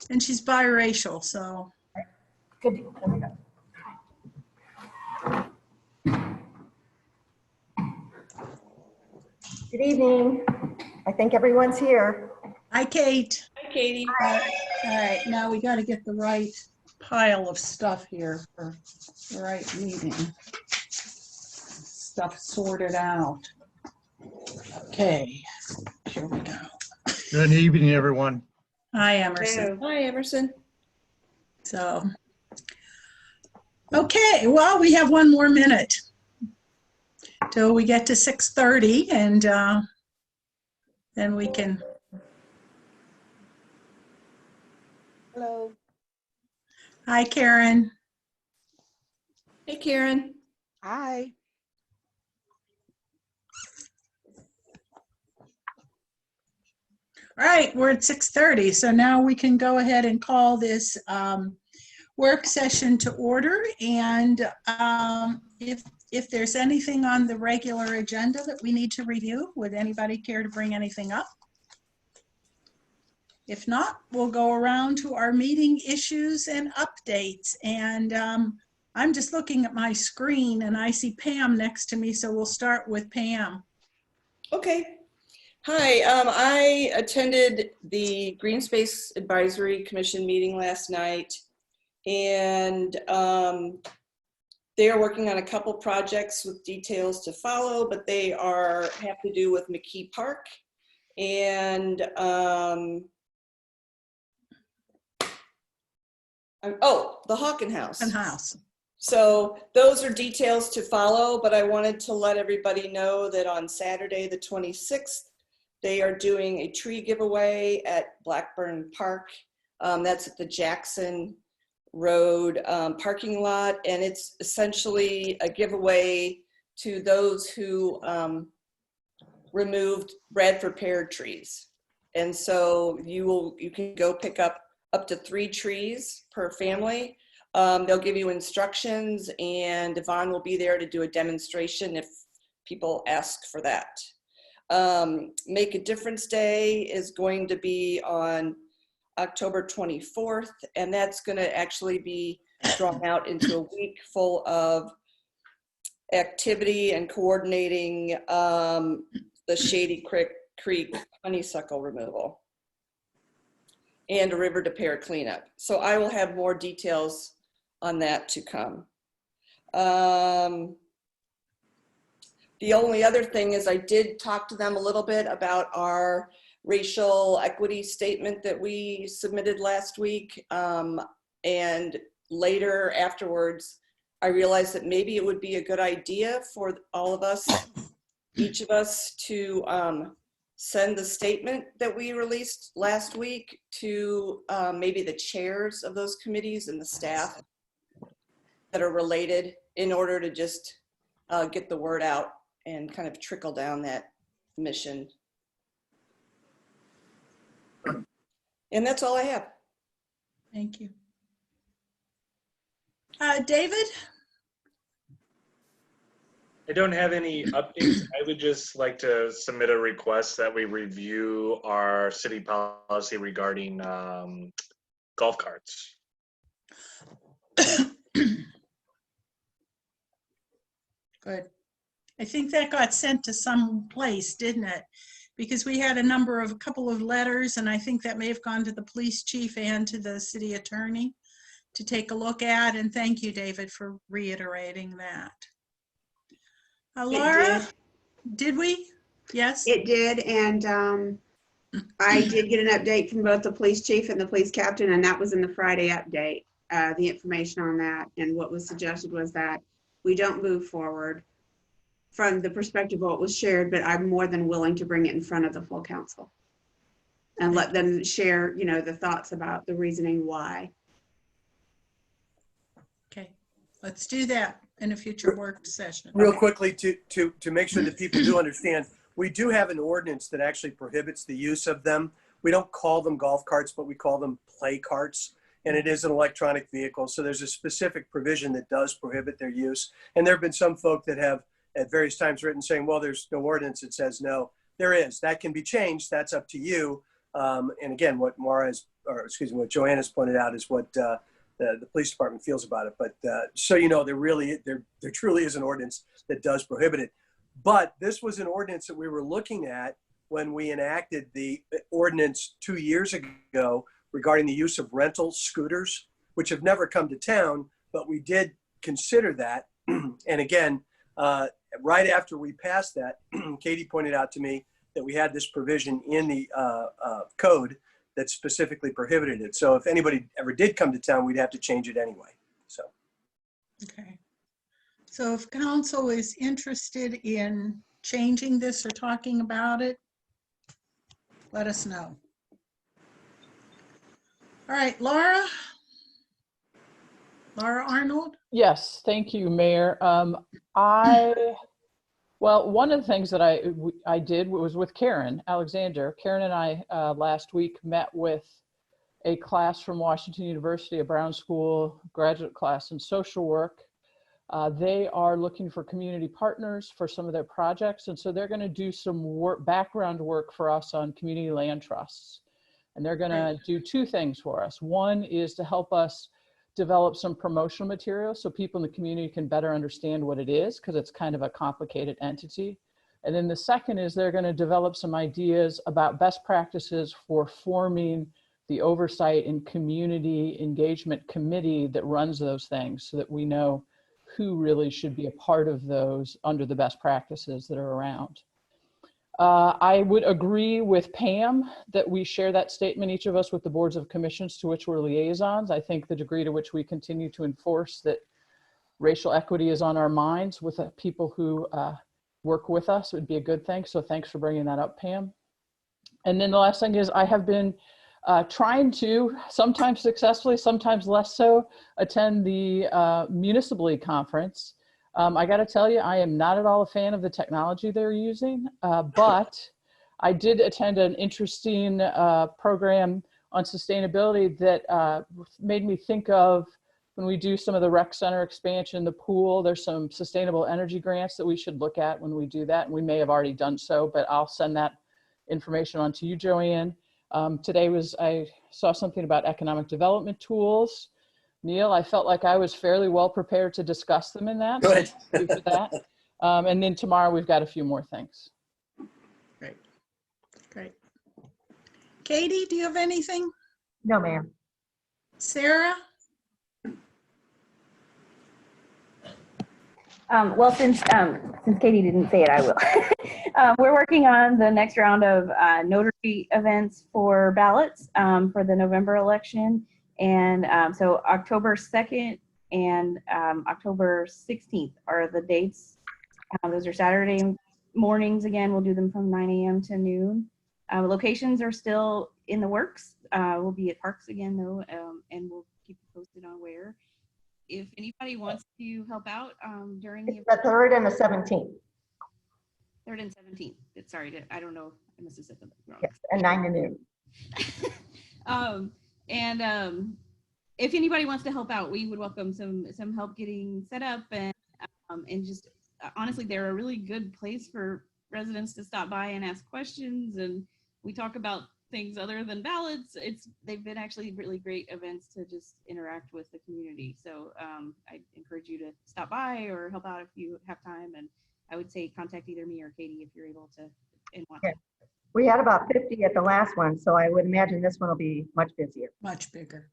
And she's biracial, so. Good deal. There we go. Good evening. I think everyone's here. Hi, Kate. Hi, Katie. All right, now we got to get the right pile of stuff here for the right meeting. Stuff sorted out. Okay, here we go. Good evening, everyone. Hi, Emerson. Hi, Emerson. So, okay, well, we have one more minute till we get to 6:30, and then we can. Hello. Hi, Karen. Hey, Karen. Hi. All right, we're at 6:30, so now we can go ahead and call this work session to order. And if there's anything on the regular agenda that we need to review, would anybody care to bring anything up? If not, we'll go around to our meeting issues and updates. And I'm just looking at my screen and I see Pam next to me, so we'll start with Pam. Okay. Hi, I attended the Green Space Advisory Commission meeting last night, and they are working on a couple projects with details to follow, but they have to do with McKee Park and the Hawken House. And house. So those are details to follow, but I wanted to let everybody know that on Saturday, the 26th, they are doing a tree giveaway at Blackburn Park. That's at the Jackson Road parking lot, and it's essentially a giveaway to those who removed Bradford pear trees. And so you can go pick up to 3 trees per family. They'll give you instructions, and Yvonne will be there to do a demonstration if people ask for that. Make a Difference Day is going to be on October 24th, and that's going to actually be drawn out into a week full of activity and coordinating the Shady Creek honeysuckle removal and a river to pear cleanup. So I will have more details on that to come. The only other thing is I did talk to them a little bit about our racial equity statement that we submitted last week. And later afterwards, I realized that maybe it would be a good idea for all of us, each of us, to send the statement that we released last week to maybe the chairs of those committees and the staff that are related, in order to just get the word out and kind of trickle down that mission. And that's all I have. Thank you. David? I don't have any updates. I would just like to submit a request that we review our city policy regarding golf carts. Good. I think that got sent to some place, didn't it? Because we had a couple of letters, and I think that may have gone to the police chief and to the city attorney to take a look at. And thank you, David, for reiterating that. Laura, did we? Yes? It did, and I did get an update from both the police chief and the police captain, and that was in the Friday update, the information on that. And what was suggested was that we don't move forward from the perspective of what was shared, but I'm more than willing to bring it in front of the full council and let them share, the thoughts about the reasoning why. Okay, let's do that in a future work session. Real quickly, to make sure that people do understand, we do have an ordinance that actually prohibits the use of them. We don't call them golf carts, but we call them play carts, and it is an electronic vehicle. So there's a specific provision that does prohibit their use. And there have been some folk that have at various times written saying, well, there's no ordinance that says no. There is. That can be changed. That's up to you. And again, what Mara has or excuse me, what Joanna's pointed out is what the police department feels about it. But so you know, there truly is an ordinance that does prohibit it. But this was an ordinance that we were looking at when we enacted the ordinance 2 years ago regarding the use of rental scooters, which have never come to town, but we did consider that. And again, right after we passed that, Katie pointed out to me that we had this provision in the code that specifically prohibited it. So if anybody ever did come to town, we'd have to change it anyway. So Okay. So if council is interested in changing this or talking about it, let us know. All right, Laura? Laura Arnold? Yes, thank you, Mayor. Well, one of the things that I did was with Karen Alexander. Karen and I last week met with a class from Washington University, a Brown School graduate class in social work. They are looking for community partners for some of their projects. And so they're going to do some background work for us on community land trusts. And they're going to do two things for us. One is to help us develop some promotional material so people in the community can better understand what it is, because it's kind of a complicated entity. And then the second is they're going to develop some ideas about best practices for forming the oversight and community engagement committee that runs those things, so that we know who really should be a part of those under the best practices that are around. I would agree with Pam that we share that statement, each of us, with the boards of commissions to which we're liaisons. I think the degree to which we continue to enforce that racial equity is on our minds with the people who work with us would be a good thing. So thanks for bringing that up, Pam. And then the last thing is I have been trying to, sometimes successfully, sometimes less so, attend the Municipal League Conference. I got to tell you, I am not at all a fan of the technology they're using, but I did attend an interesting program on sustainability that made me think of when we do some of the rec center expansion, the pool, there's some sustainable energy grants that we should look at when we do that. And we may have already done so, but I'll send that information on to you, Joanne. Today I saw something about economic development tools. Neil, I felt like I was fairly well prepared to discuss them in that. good. So thank you for that. And then tomorrow we've got a few more things. Great. Great. Katie, do you have anything? No, ma'am. Sarah? Well, since Katie didn't say it, I will. We're working on the next round of notary events for ballots for the November election. And so October 2nd and October 16th are the dates. Those are Saturday mornings. Again, we'll do them from 9 a.m. to noon. Locations are still in the works. We'll be at parks again, though, and we'll keep you posted on where. If anybody wants to help out during the It's the 3rd and the 17th. 3rd and 17th. Sorry, I don't know. I must have said that wrong. Yes, and 9 to noon. If anybody wants to help out, we would welcome some help getting set up and just honestly, they're a really good place for residents to stop by and ask questions, and we talk about things other than ballots. They've been actually really great events to just interact with the community. So I encourage you to stop by or help out if you have time. And I would say contact either me or Katie if you're able to and want to. We had about 50 at the last one, so I would imagine this one will be much busier. Much bigger.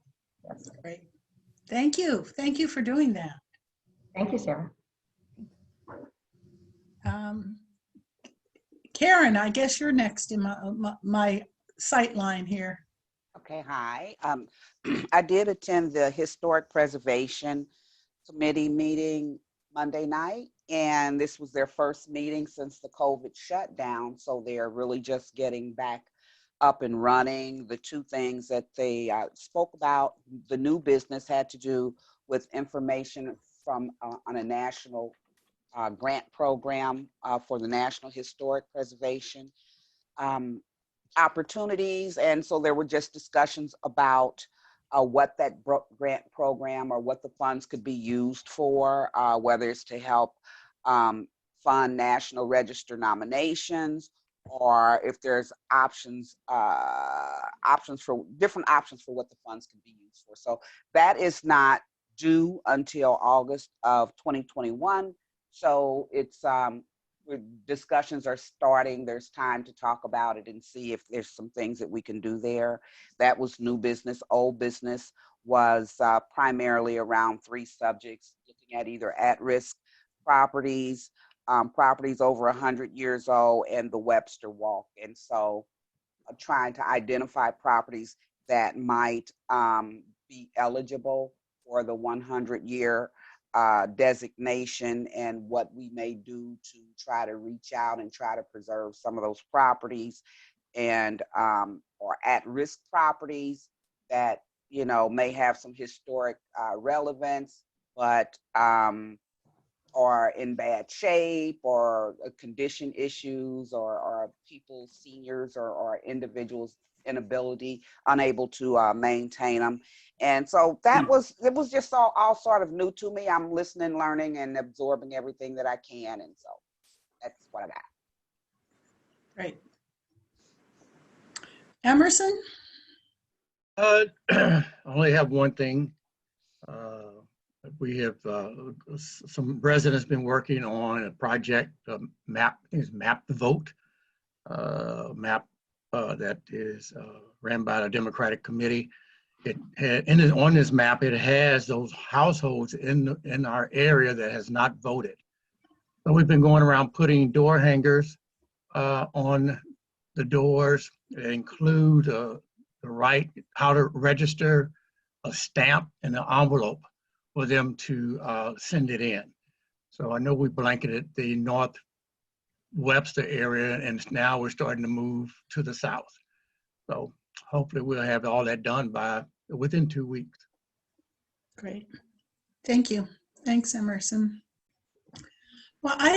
Yes. Great. Thank you. Thank you for doing that. Thank you, Sarah. Karen, I guess you're next in my sight line here. Okay, hi. I did attend the Historic Preservation Committee meeting Monday night, and this was their first meeting since the COVID shutdown. So they're really just getting back up and running. The two things that they spoke about, the new business had to do with information from on a national grant program for the National Historic Preservation opportunities. And so there were just discussions about what that grant program or what the funds could be used for, whether it's to help fund National Register nominations or if there's options, different options for what the funds can be used for. So that is not due until August of 2021. So it's discussions are starting. There's time to talk about it and see if there's some things that we can do there. That was new business. Old business was primarily around 3 subjects, looking at either at-risk properties, properties over 100 years old, and the Webster Walk. And so trying to identify properties that might be eligible for the 100-year designation, and what we may do to try to reach out and try to preserve some of those properties, and or at-risk properties that, you know, may have some historic relevance, but are in bad shape, or condition issues, or people, seniors, or individuals unable to maintain them. And so it was just all sort of new to me. I'm listening, learning, and absorbing everything that I can. And so that's what I got. Great. Emerson? I only have one thing. We have some residents been working on a project, Map the Vote, map that is ran by the Democratic Committee. It had, on this map, it has those households in our area that has not voted. So we've been going around putting door hangers on the doors that include the right, how to register, a stamp, and an envelope for them to send it in. So I know we blanketed the North Webster area, and now we're starting to move to the south. So hopefully we'll have all that done within 2 weeks. Great. Thank you. Thanks, Emerson. Well, I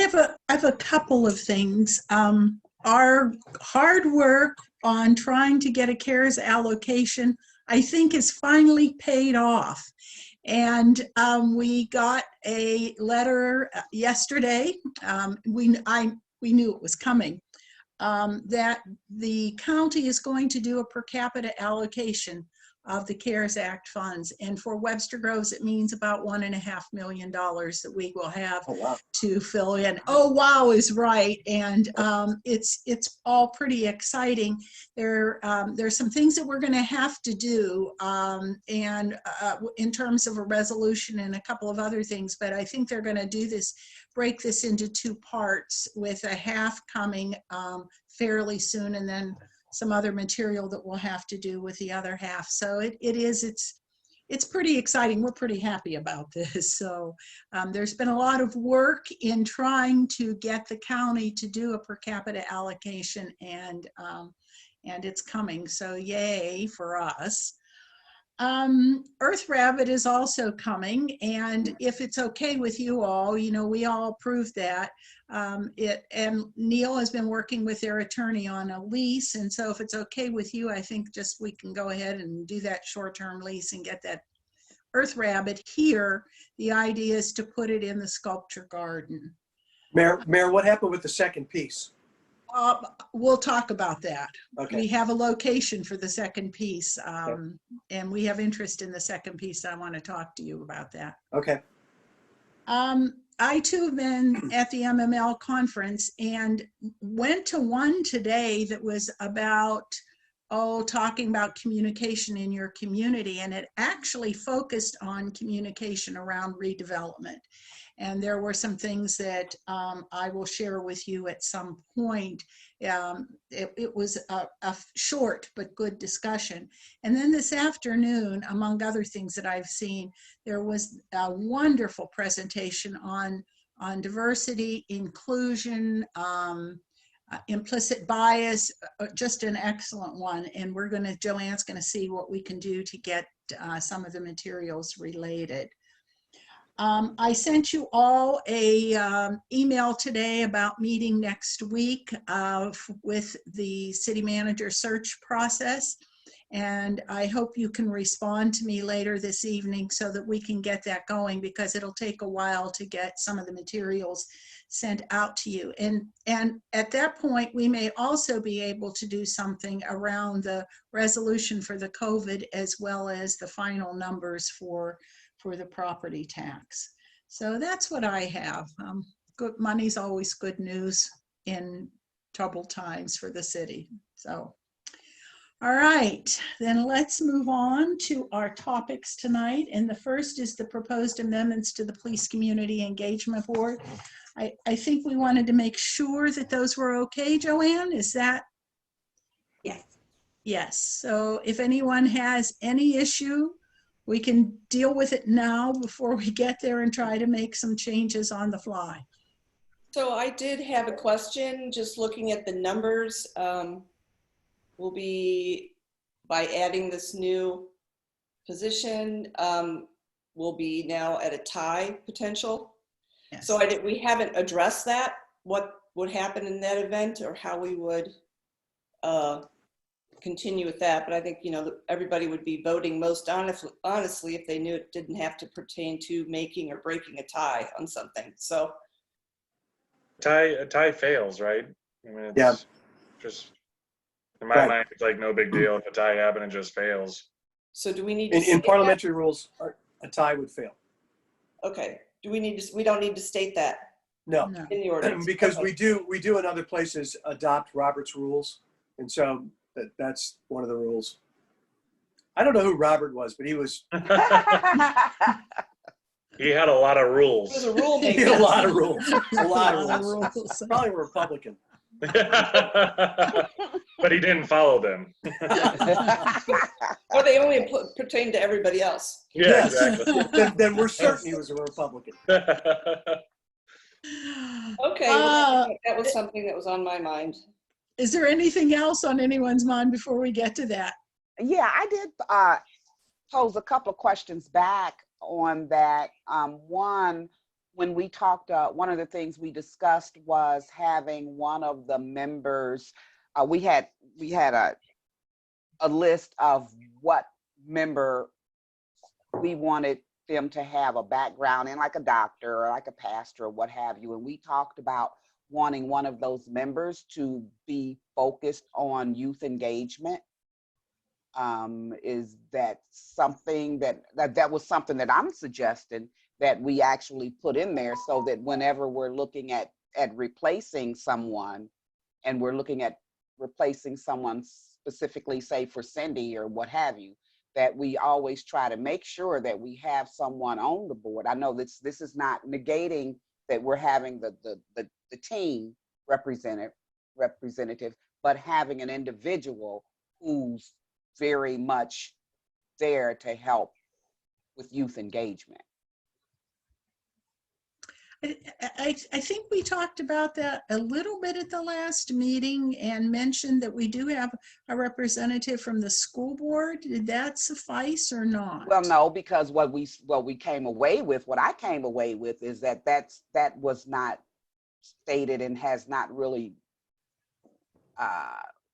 have a couple of things. Our hard work on trying to get a CARES allocation, I think, is finally paid off. And we got a letter yesterday. We knew it was coming, that the county is going to do a per capita allocation of the CARES Act funds. And for Webster Groves, it means about $1.5 million that we will have to fill in. Oh, wow is right. And it's all pretty exciting. There's some things that we're gonna have to do and in terms of a resolution and a couple of other things, but I think they're gonna do this, break this into 2 parts, with a half coming fairly soon, and then some other material that we'll have to do with the other half. So it's pretty exciting. We're pretty happy about this. So there's been a lot of work in trying to get the county to do a per capita allocation, and it's coming. So yay for us. Earth Rabbit is also coming, and if it's okay with you all, you know, we all approved that. And Neil has been working with their attorney on a lease, and so if it's okay with you, I think just we can go ahead and do that short-term lease and get that Earth Rabbit here. The idea is to put it in the sculpture garden. Mayor, what happened with the second piece? We'll talk about that. Okay. We have a location for the second piece, and we have interest in the second piece. I want to talk to you about that. Okay. I too have been at the MML conference and went to one today that was about, talking about communication in your community, and it actually focused on communication around redevelopment. And there were some things that I will share with you at some point. It was a short but good discussion. And then this afternoon, among other things that I've seen, there was a wonderful presentation on diversity, inclusion, implicit bias, just an excellent one. And Joanne's gonna see what we can do to get some of the materials related. I sent you all a email today about meeting next week with the city manager search process. And I hope you can respond to me later this evening so that we can get that going, because it'll take a while to get some of the materials sent out to you. And at that point, we may also be able to do something around the resolution for the COVID, as well as the final numbers for the property tax. So that's what I have. Good money's always good news in troubled times for the city. So, all right, then let's move on to our topics tonight. And the first is the proposed amendments to the Police Community Engagement Board. I think we wanted to make sure that those were okay, Joanne, is that? Yes. Yes, so if anyone has any issue, we can deal with it now before we get there and try to make some changes on the fly. So I did have a question, just looking at the numbers. We'll be, by adding this new position, we'll be now at a tie potential. Yes. So we haven't addressed that, what would happen in that event or how we would continue with that. But I think, you know, everybody would be voting most honestly if they knew it didn't have to pertain to making or breaking a tie on something. So A tie fails, right? I mean, it's Yeah. just, in my Right. mind, it's like no big deal. If a tie happened, it just fails. so do we need to In state parliamentary rules, a tie would fail. that? Okay. Do we need to, we don't need to state that No, No. in the ordinance? because Okay. we do in other places adopt Robert's rules. And so that's one of the rules. I don't know who Robert was, but he was, He had a lot of It was rules. a rule he maker. had a lot of rules, a lot of rules. rules. Probably a Republican. But he didn't follow them. Or they only pertain to everybody else. Yeah, Yes. exactly. Then we're certain he was a Republican. Okay, well, that was something that was on my mind. Is there anything else on anyone's mind before we get to that? Yeah, I did pose a couple of questions back on that. One, when we talked, one of the things we discussed was having one of the members. We had a list of what member we wanted them to have a background in, like a doctor or like a pastor or what have you. And we talked about wanting one of those members to be focused on youth engagement. Is that something that was something that I'm suggesting that we actually put in there, so that whenever we're looking at replacing someone, and we're looking at replacing someone specifically, say for Cindy or what have you, that we always try to make sure that we have someone on the board. I know this is not negating that we're having the team representative, but having an individual who's very much there to help with youth engagement. I think we talked about that a little bit at the last meeting and mentioned that we do have a representative from the school board. Did that suffice or not? Well, no, because what I came away with is that was not stated and has not really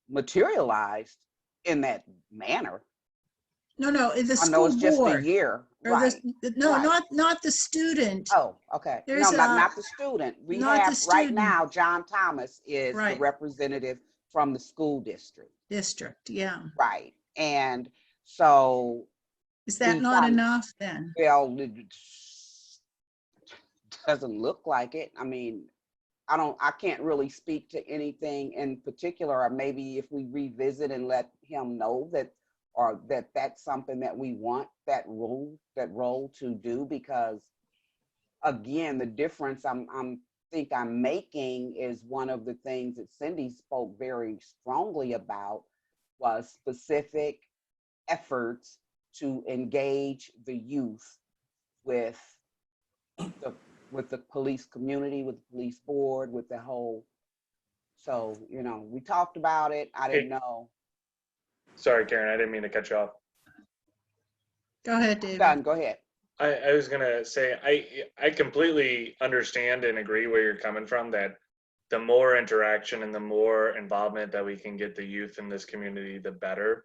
materialized in that manner. No, the I know school it's just a board. year, Or right? No, right. not the student. Oh, okay. There's No, not the student. We not the have right student. now, John Thomas is the Right. representative from the school district. District, yeah. Right. And so. Is that we not found- enough then? Well, it doesn't look like it. I mean, I can't really speak to anything in particular, or maybe if we revisit and let him know that, or that's something that we want that role to do, because again, the difference I'm making is one of the things that Cindy spoke very strongly about was specific efforts to engage the youth with the police community, with the police board, with the whole. So, you know, we talked about it. I didn't know. Sorry, Karen, I didn't mean to cut you off. Go ahead, David. Done, go ahead. I was gonna say, I completely understand and agree where you're coming from, that the more interaction and the more involvement that we can get the youth in this community, the better.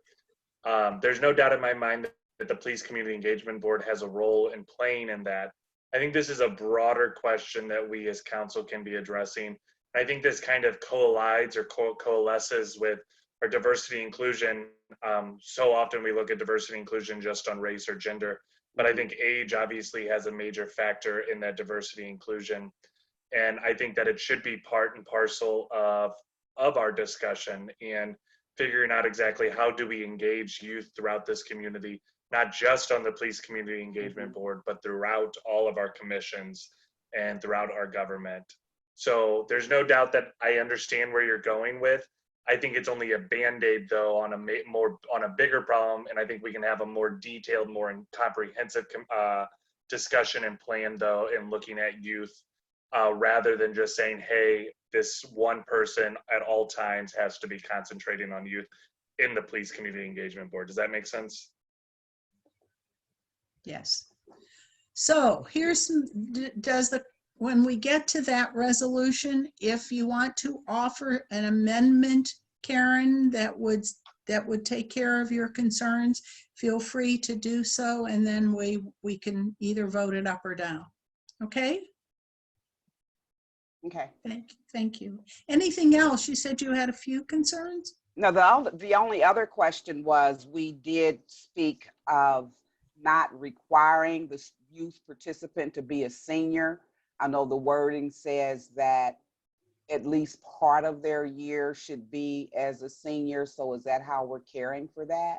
There's no doubt in my mind that the Police Community Engagement Board has a role in playing in that. I think this is a broader question that we as council can be addressing. I think this kind of collides or coalesces with our diversity inclusion. So often we look at diversity inclusion just on race or gender, but I think age obviously has a major factor in that diversity inclusion. And I think that it should be part and parcel of our discussion and figuring out exactly how do we engage youth throughout this community, not just on the Police Community Engagement Board, but throughout all of our commissions and throughout our government. So there's no doubt that I understand where you're going with. I think it's only a Band-Aid though on a bigger problem, and I think we can have a more detailed, more comprehensive discussion and plan though in looking at youth rather than just saying, hey, this one person at all times has to be concentrating on youth in the Police Community Engagement Board. Does that make sense? Yes. So here's some, when we get to that resolution, if you want to offer an amendment, Karen, that would take care of your concerns, feel free to do so, and then we can either vote it up or down. Okay? Okay. Thank you. Anything else? You said you had a few concerns? No, the only other question was, we did speak of not requiring the youth participant to be a senior. I know the wording says that at least part of their year should be as a senior. So is that how we're caring for that?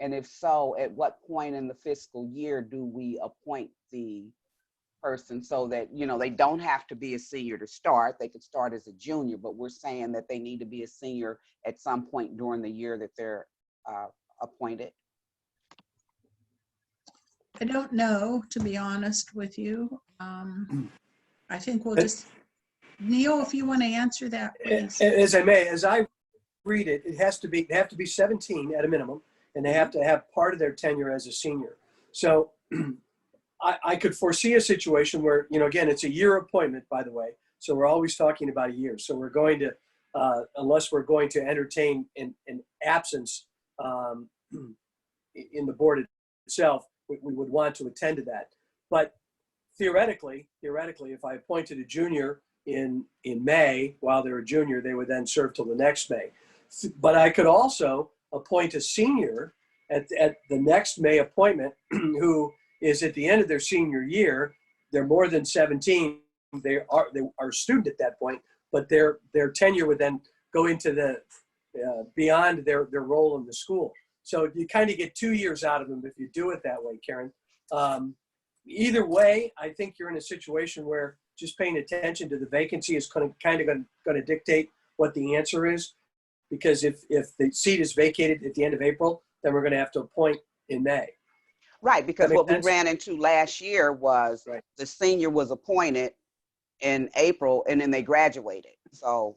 And if so, at what point in the fiscal year do we appoint the person so that, you know, they don't have to be a senior to start? They could start as a junior, but we're saying that they need to be a senior at some point during the year that they're appointed. I don't know, to be honest with you. I think we'll just, Neil, if you want to answer that, please. As I may, as I read it, they have to be 17 at a minimum, and they have to have part of their tenure as a senior. So I could foresee a situation where, you know, again, it's a year appointment, by the way. So we're always talking about a year. So we're going to, unless we're going to entertain an absence in the board itself, we would want to attend to that. But theoretically, if I appointed a junior in May while they're a junior, they would then serve till the next May. But I could also appoint a senior at the next May appointment who is at the end of their senior year. They're more than 17. They are a student at that point, but their tenure would then go into the beyond their role in the school. So you kind of get 2 years out of them if you do it that way, Karen. Either way, I think you're in a situation where just paying attention to the vacancy is going to dictate what the answer is. Because if the seat is vacated at the end of April, then we're going to have to appoint in May. Right, because what we sense? ran into last year was the senior was appointed in April and then they graduated. So,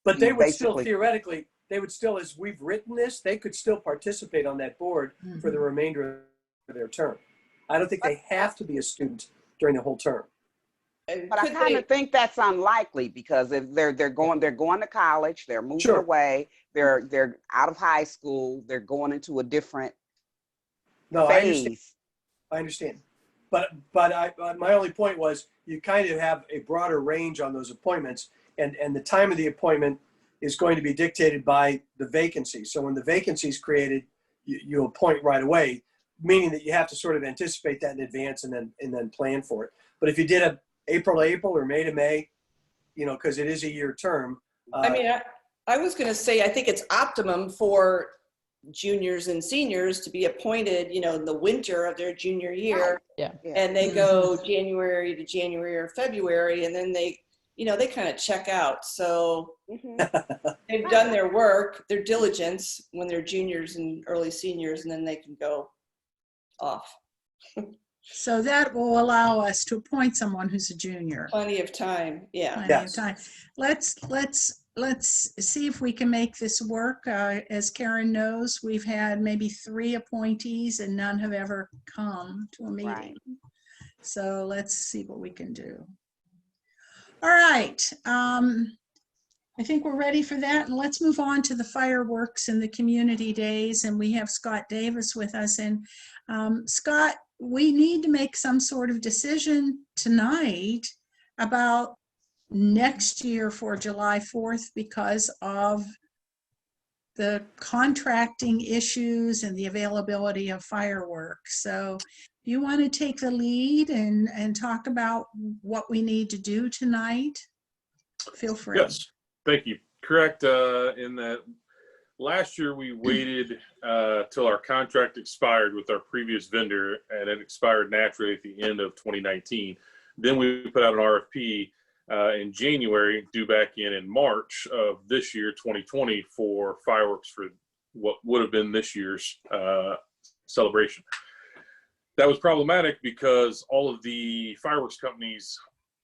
but they would still theoretically, as we've written this, they could still participate on that board for the remainder of their term. I don't think they have to be a student during the whole term. But I kind of think that's unlikely, because if they're going to college, they're moving away, they're out of high school, they're going into a different phase. I understand. But my only point was, you kind of have a broader range on those appointments, and the time of the appointment is going to be dictated by the vacancy. So when the vacancy is created, you appoint right away, meaning that you have to sort of anticipate that in advance and then plan for it. But if you did a April to April or May to May, you know, because it is a year term. I mean, I was going to say, I think it's optimum for juniors and seniors to be appointed, you know, in the winter of their junior year. Yeah. And they go January to January or February, and then they, you know, they kind of check out. So they've done their work, their diligence when they're juniors and early seniors, and then they can go off. So that will allow us to appoint someone who's a junior. Plenty of time, yeah. Plenty of time. Let's see if we can make this work. As Karen knows, we've had maybe 3 appointees and none have ever come to a meeting. Right. So let's see what we can do. All right. I think we're ready for that. And let's move on to the fireworks and the community days. And we have Scott Davis with us. And Scott, we need to make some sort of decision tonight about next year for July 4th because of the contracting issues and the availability of fireworks. So do you want to take the lead and talk about what we need to do tonight? Feel free. Yes, thank you. Correct. In that last year we waited till our contract expired with our previous vendor, and it expired naturally at the end of 2019. Then we put out an RFP in January, due back in March of this year, 2020, for fireworks for what would have been this year's celebration. That was problematic because all of the fireworks companies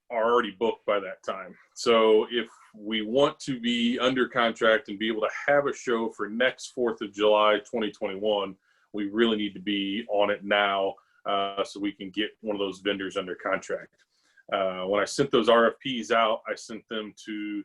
are already booked by that time. So if we want to be under contract and be able to have a show for next 4th of July 2021, we really need to be on it now so we can get one of those vendors under contract. When I sent those RFPs out, I sent them to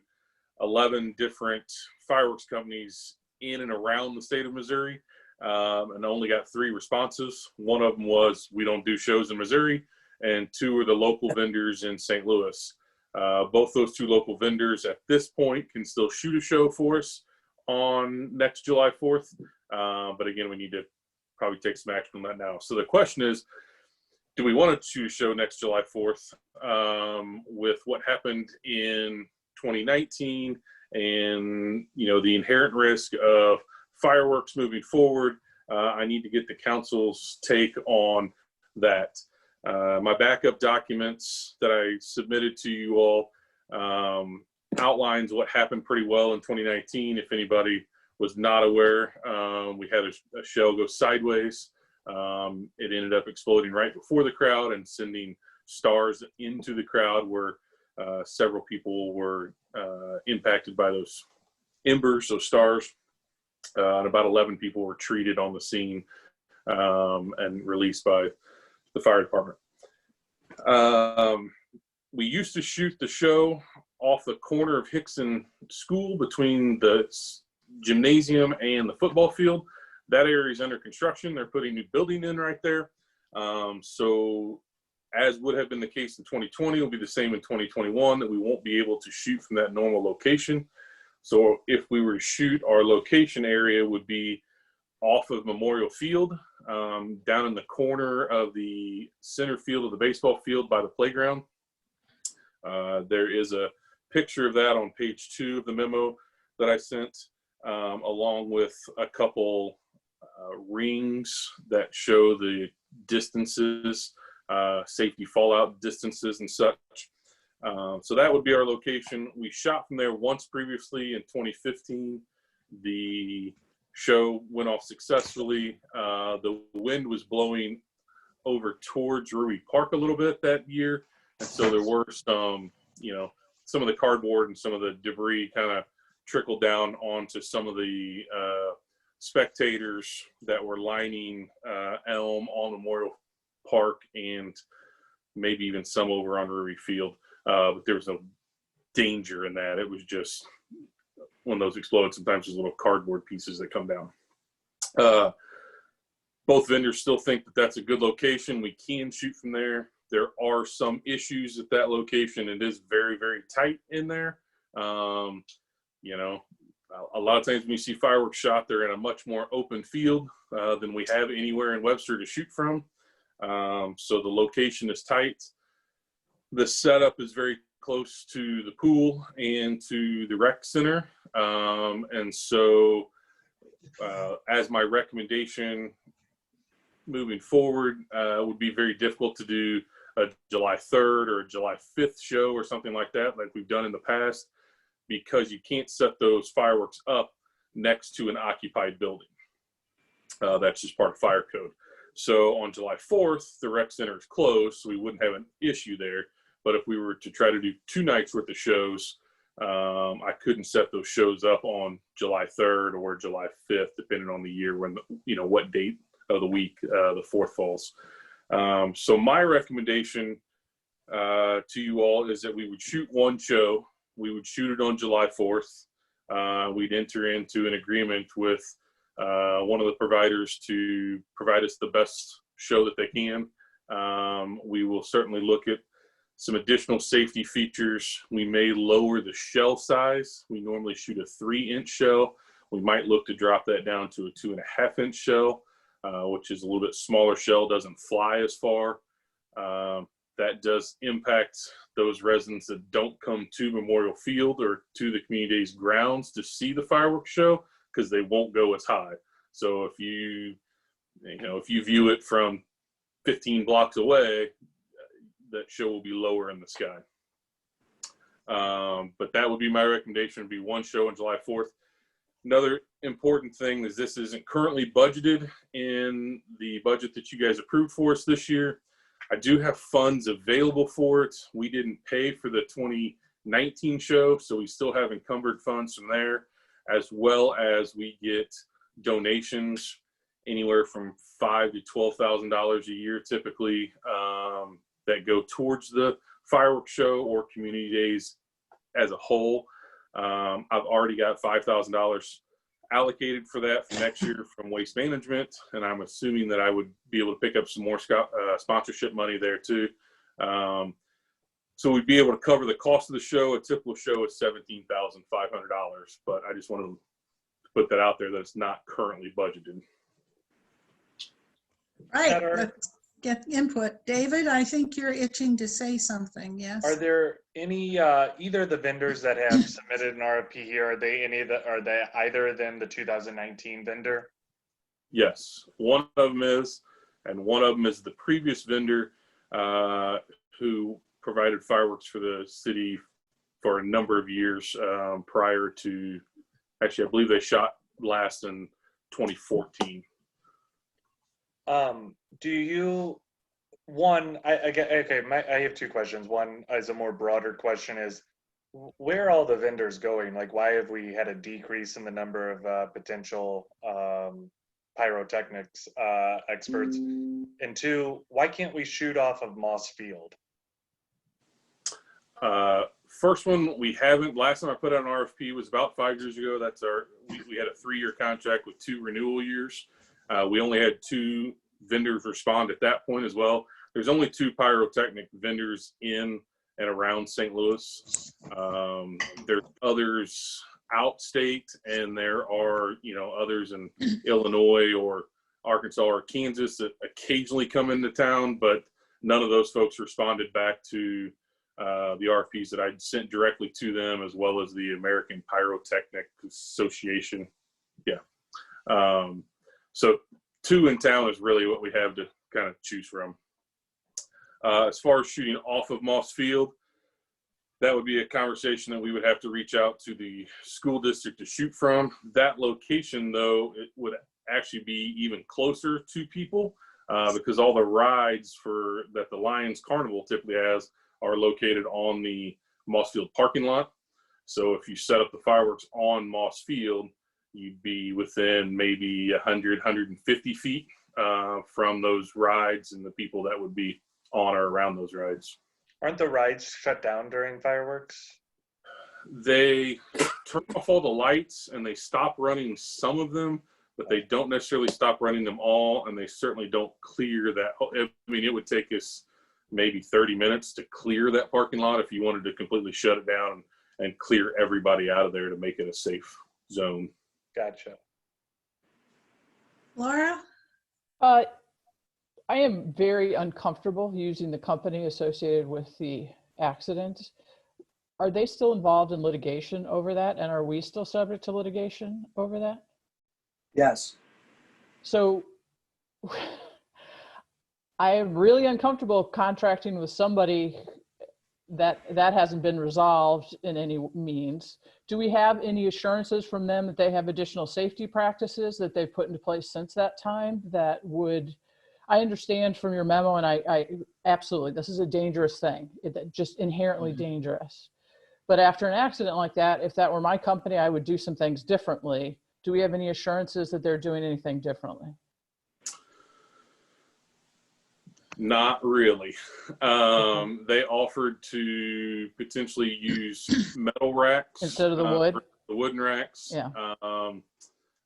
11 different fireworks companies in and around the state of Missouri, and I only got 3 responses. One of them was, we don't do shows in Missouri, and 2 are the local vendors in St. Louis. Both those 2 local vendors at this point can still shoot a show for us on next July 4th. But again, we need to probably take some action on that now. So the question is, do we want to shoot a show next July 4th with what happened in 2019 and, you know, the inherent risk of fireworks moving forward? I need to get the council's take on that. My backup documents that I submitted to you all outlines what happened pretty well in 2019. If anybody was not aware, we had a shell go sideways. It ended up exploding right before the crowd and sending stars into the crowd where several people were impacted by those embers, those stars. And about 11 people were treated on the scene and released by the fire department. We used to shoot the show off the corner of Hickson School between the gymnasium and the football field. That area is under construction. They're putting a new building in right there. So as would have been the case in 2020, it'll be the same in 2021, that we won't be able to shoot from that normal location. So if we were to shoot, our location area would be off of Memorial Field, down in the corner of the center field of the baseball field by the playground. There is a picture of that on page 2 of the memo that I sent, along with a couple rings that show the distances, safety fallout distances and such. So that would be our location. We shot from there once previously in 2015. The show went off successfully. The wind was blowing over towards Ruby Park a little bit that year. And so there were some, you know, some of the cardboard and some of the debris kind of trickled down onto some of the spectators that were lining Elm on Memorial Park and maybe even some over on Ruby Field. But there was no danger in that. It was just when those explode, sometimes there's little cardboard pieces that come down. Both vendors still think that that's a good location. We can shoot from there. There are some issues at that location. It is very, very tight in there. You know, a lot of times when you see fireworks shot, they're in a much more open field than we have anywhere in Webster to shoot from. So the location is tight. The setup is very close to the pool and to the rec center. And so as my recommendation moving forward, would be very difficult to do a July 3rd or a July 5th show or something like that, like we've done in the past, because you can't set those fireworks up next to an occupied building. That's just part of fire code. So on July 4th, the rec center is closed, so we wouldn't have an issue there. But if we were to try to do 2 nights worth of shows, I couldn't set those shows up on July 3rd or July 5th, depending on the year when, you know, what date of the week the 4th falls. So my recommendation to you all is that we would shoot 1 show we would shoot it on July 4th. We'd enter into an agreement with one of the providers to provide us the best show that they can. We will certainly look at some additional safety features. We may lower the shell size. We normally shoot a 3-inch shell. We might look to drop that down to a 2.5-inch shell, which is a little bit smaller shell, doesn't fly as far. That does impact those residents that don't come to Memorial Field or to the community's grounds to see the fireworks show, because they won't go as high. So if you view it from 15 blocks away, that show will be lower in the sky. But that would be my recommendation, would be one show on July 4th. Another important thing is this isn't currently budgeted in the budget that you guys approved for us this year. I do have funds available for it. We didn't pay for the 2019 show, so we still have encumbered funds from there, as well as we get donations anywhere from $5,000 to $12,000 a year typically, that go towards the fireworks show or community days as a whole. I've already got $5,000 allocated for that for next year from Waste Management, and I'm assuming that I would be able to pick up some more sponsorship money there too. So we'd be able to cover the cost of the show. A typical show is $17,500, but I just wanted to put that out there that it's not currently budgeted. Right, let's get input. David, I think you're itching to say something, yes? Are there any, either the vendors that have submitted an RFP here, are they either of them the 2019 vendor? Yes, one of them is, and one of them is the previous vendor who provided fireworks for the city for a number of years prior to, actually, I believe they shot last in 2014. Do you, one, I have two questions. One is a more broader question is, where are all the vendors going? Like, why have we had a decrease in the number of potential pyrotechnics experts? And two, why can't we shoot off of Moss Field? First one, we haven't. Last time I put out an RFP was about 5 years ago. We had a 3-year contract with 2 renewal years. We only had 2 vendors respond at that point as well. There's only 2 pyrotechnic vendors in and around St. Louis. There's others out state, and there are, others in Illinois or Arkansas or Kansas that occasionally come into town, but none of those folks responded back to the RFPs that I'd sent directly to them, as well as the American Pyrotechnic Association. Yeah. So 2 in town is really what we have to kind of choose from. As far as shooting off of Moss Field, that would be a conversation that we would have to reach out to the school district to shoot from. That location, though, it would actually be even closer to people because all the rides that the Lions Carnival typically has are located on the Moss Field parking lot. So if you set up the fireworks on Moss Field, you'd be within maybe 100, 150 feet from those rides and the people that would be on or around those rides. Aren't the rides shut down during fireworks? They turn off all the lights and they stop running some of them, but they don't necessarily stop running them all, and they certainly don't clear that. I mean, it would take us maybe 30 minutes to clear that parking lot if you wanted to completely shut it down and clear everybody out of there to make it a safe zone. Gotcha. Laura? I am very uncomfortable using the company associated with the accident. Are they still involved in litigation over that? And are we still subject to litigation over that? Yes. So I am really uncomfortable contracting with somebody that hasn't been resolved in any means. Do we have any assurances from them that they have additional safety practices that they've put into place since that time that would, I understand from your memo, and I absolutely, this is a dangerous thing, just inherently dangerous. But after an accident like that, if that were my company, I would do some things differently. Do we have any assurances that they're doing anything differently? Not really. They offered to potentially use metal racks Instead of the wood? the wooden racks. Yeah.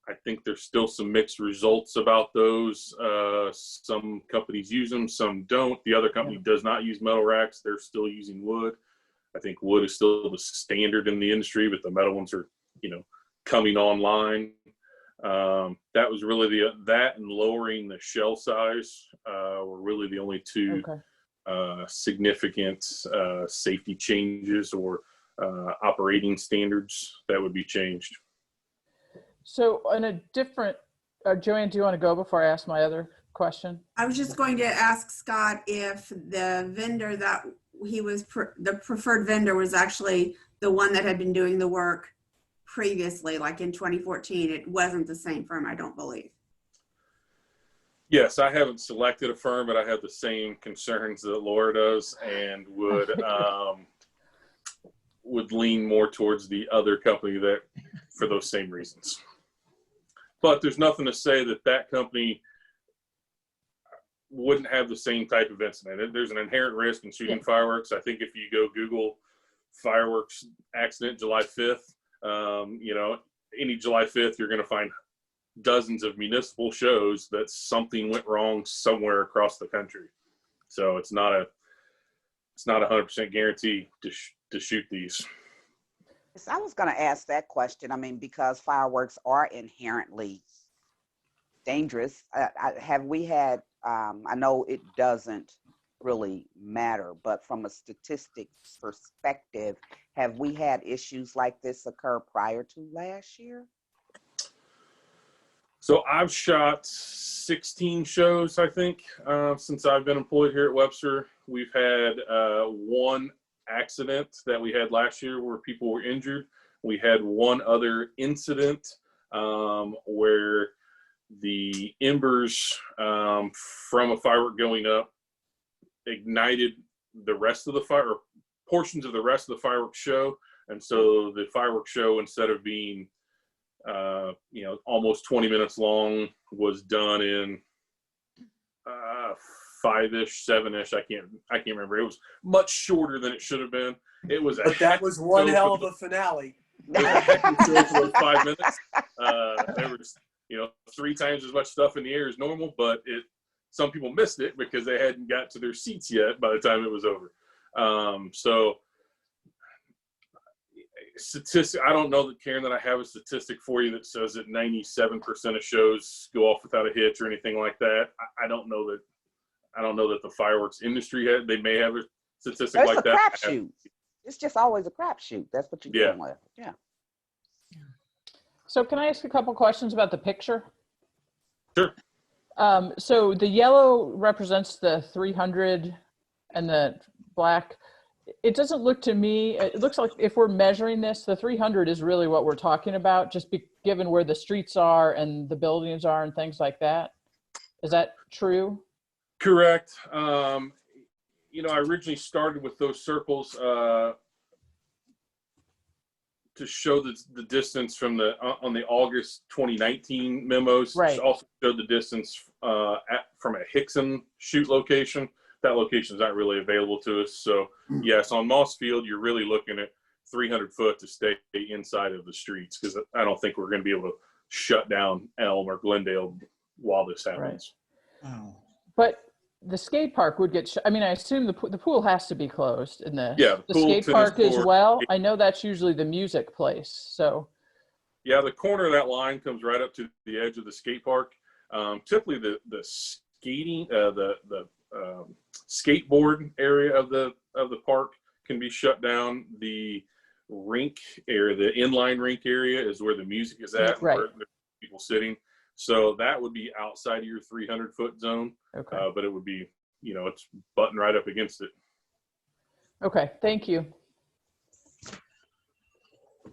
I think there's still some mixed results about those. Some companies use them, some don't. The other company does not use metal racks. They're still using wood. I think wood is still the standard in the industry, but the metal ones are, coming online. That was really that and lowering the shell size were really the only two significant safety changes or operating standards that would be changed. So on a different, Joanne, do you want to go before I ask my other question? I was just going to ask Scott if the vendor that he was, the preferred vendor was actually the one that had been doing the work previously, like in 2014. It wasn't the same firm, I don't believe. Yes, I haven't selected a firm, but I have the same concerns that Laura does, and would lean more towards the other company that for those same reasons. But there's nothing to say that that company wouldn't have the same type of incident. There's an inherent risk in shooting fireworks. I think if you go Google fireworks accident July 5th, any July 5th, you're going to find dozens of municipal shows that something went wrong somewhere across the country. So it's not a 100% guarantee to shoot these. I was going to ask that question. I mean, because fireworks are inherently dangerous. Have we had, I know it doesn't really matter, but from a statistics perspective, have we had issues like this occur prior to last year? So I've shot 16 shows, I think, since I've been employed here at Webster. We've had one accident that we had last year where people were injured. We had one other incident where the embers from a firework going up ignited the rest of the fire, or portions of the rest of the fireworks show. And so the fireworks show, instead of being almost 20 minutes long, was done in 5-ish, 7-ish. I can't remember. It was much shorter than it should have been. It was, but that was one hell of a finale. It was a heck of a show for those 5 minutes. There was, 3 times as much stuff in the air as normal, but some people missed it because they hadn't got to their seats yet by the time it was over. So statistic, I don't know that, Karen, that I have a statistic for you that says that 97% of shows go off without a hitch or anything like that. I don't know that the fireworks industry they may have a statistic like that. It's a crapshoot. It's just always a crapshoot. That's what you're dealing with. Yeah. So can I ask a couple questions about the picture? Sure. So the yellow represents the 300 and the black. It doesn't look to me, it looks like if we're measuring this, the 300 is really what we're talking about, just given where the streets are and the buildings are and things like that. Is that true? Correct. I originally started with those circles to show the distance from on the August 2019 memos. Right. Also showed the distance from a Hickson shoot location. That location is not really available to us. So yes, on Moss Field, you're really looking at 300 foot to stay inside of the streets, because I don't think we're going to be able to shut down Elm or Glendale while this happens. Right. Oh. But the skate park would get, I assume the pool has to be closed in this. Yeah, the pool, skate park tennis as court. well. I know that's usually the music place. So. Yeah, the corner of that line comes right up to the edge of the skate park. Typically, the skating, the skateboard area of the park can be shut down. The rink area, the inline rink area, is where the music is at, right. where there's people sitting. So that would be outside of your 300-foot zone. Okay. But it would be, it's buttoned right up against it. Okay, thank you.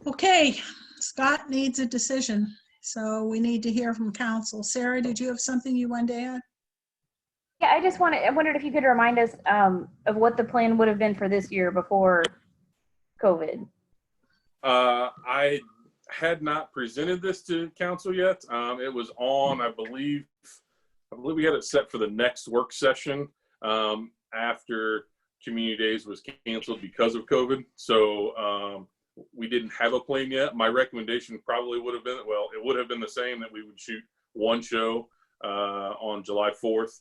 Okay, Scott needs a decision, so we need to hear from council. Sarah, did you have something you wanted to add? Yeah, I wondered if you could remind us of what the plan would have been for this year before COVID. I had not presented this to council yet. It was on, I believe we had it set for the next work session. after Community Days was canceled because of COVID. So we didn't have a plane yet. My recommendation probably would have been, well, it would have been the same, that we would shoot one show on July 4th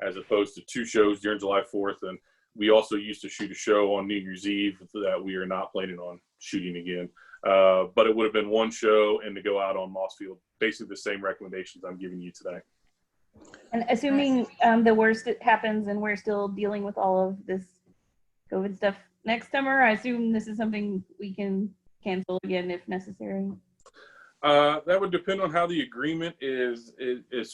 as opposed to two shows during July 4th. And we also used to shoot a show on New Year's Eve that we are not planning on shooting again. But it would have been one show and to go out on Moss Field. Basically the same recommendations I'm giving you today. And assuming the worst happens and we're still dealing with all of this COVID stuff next summer, I assume this is something we can cancel again if necessary. That would depend on how the agreement is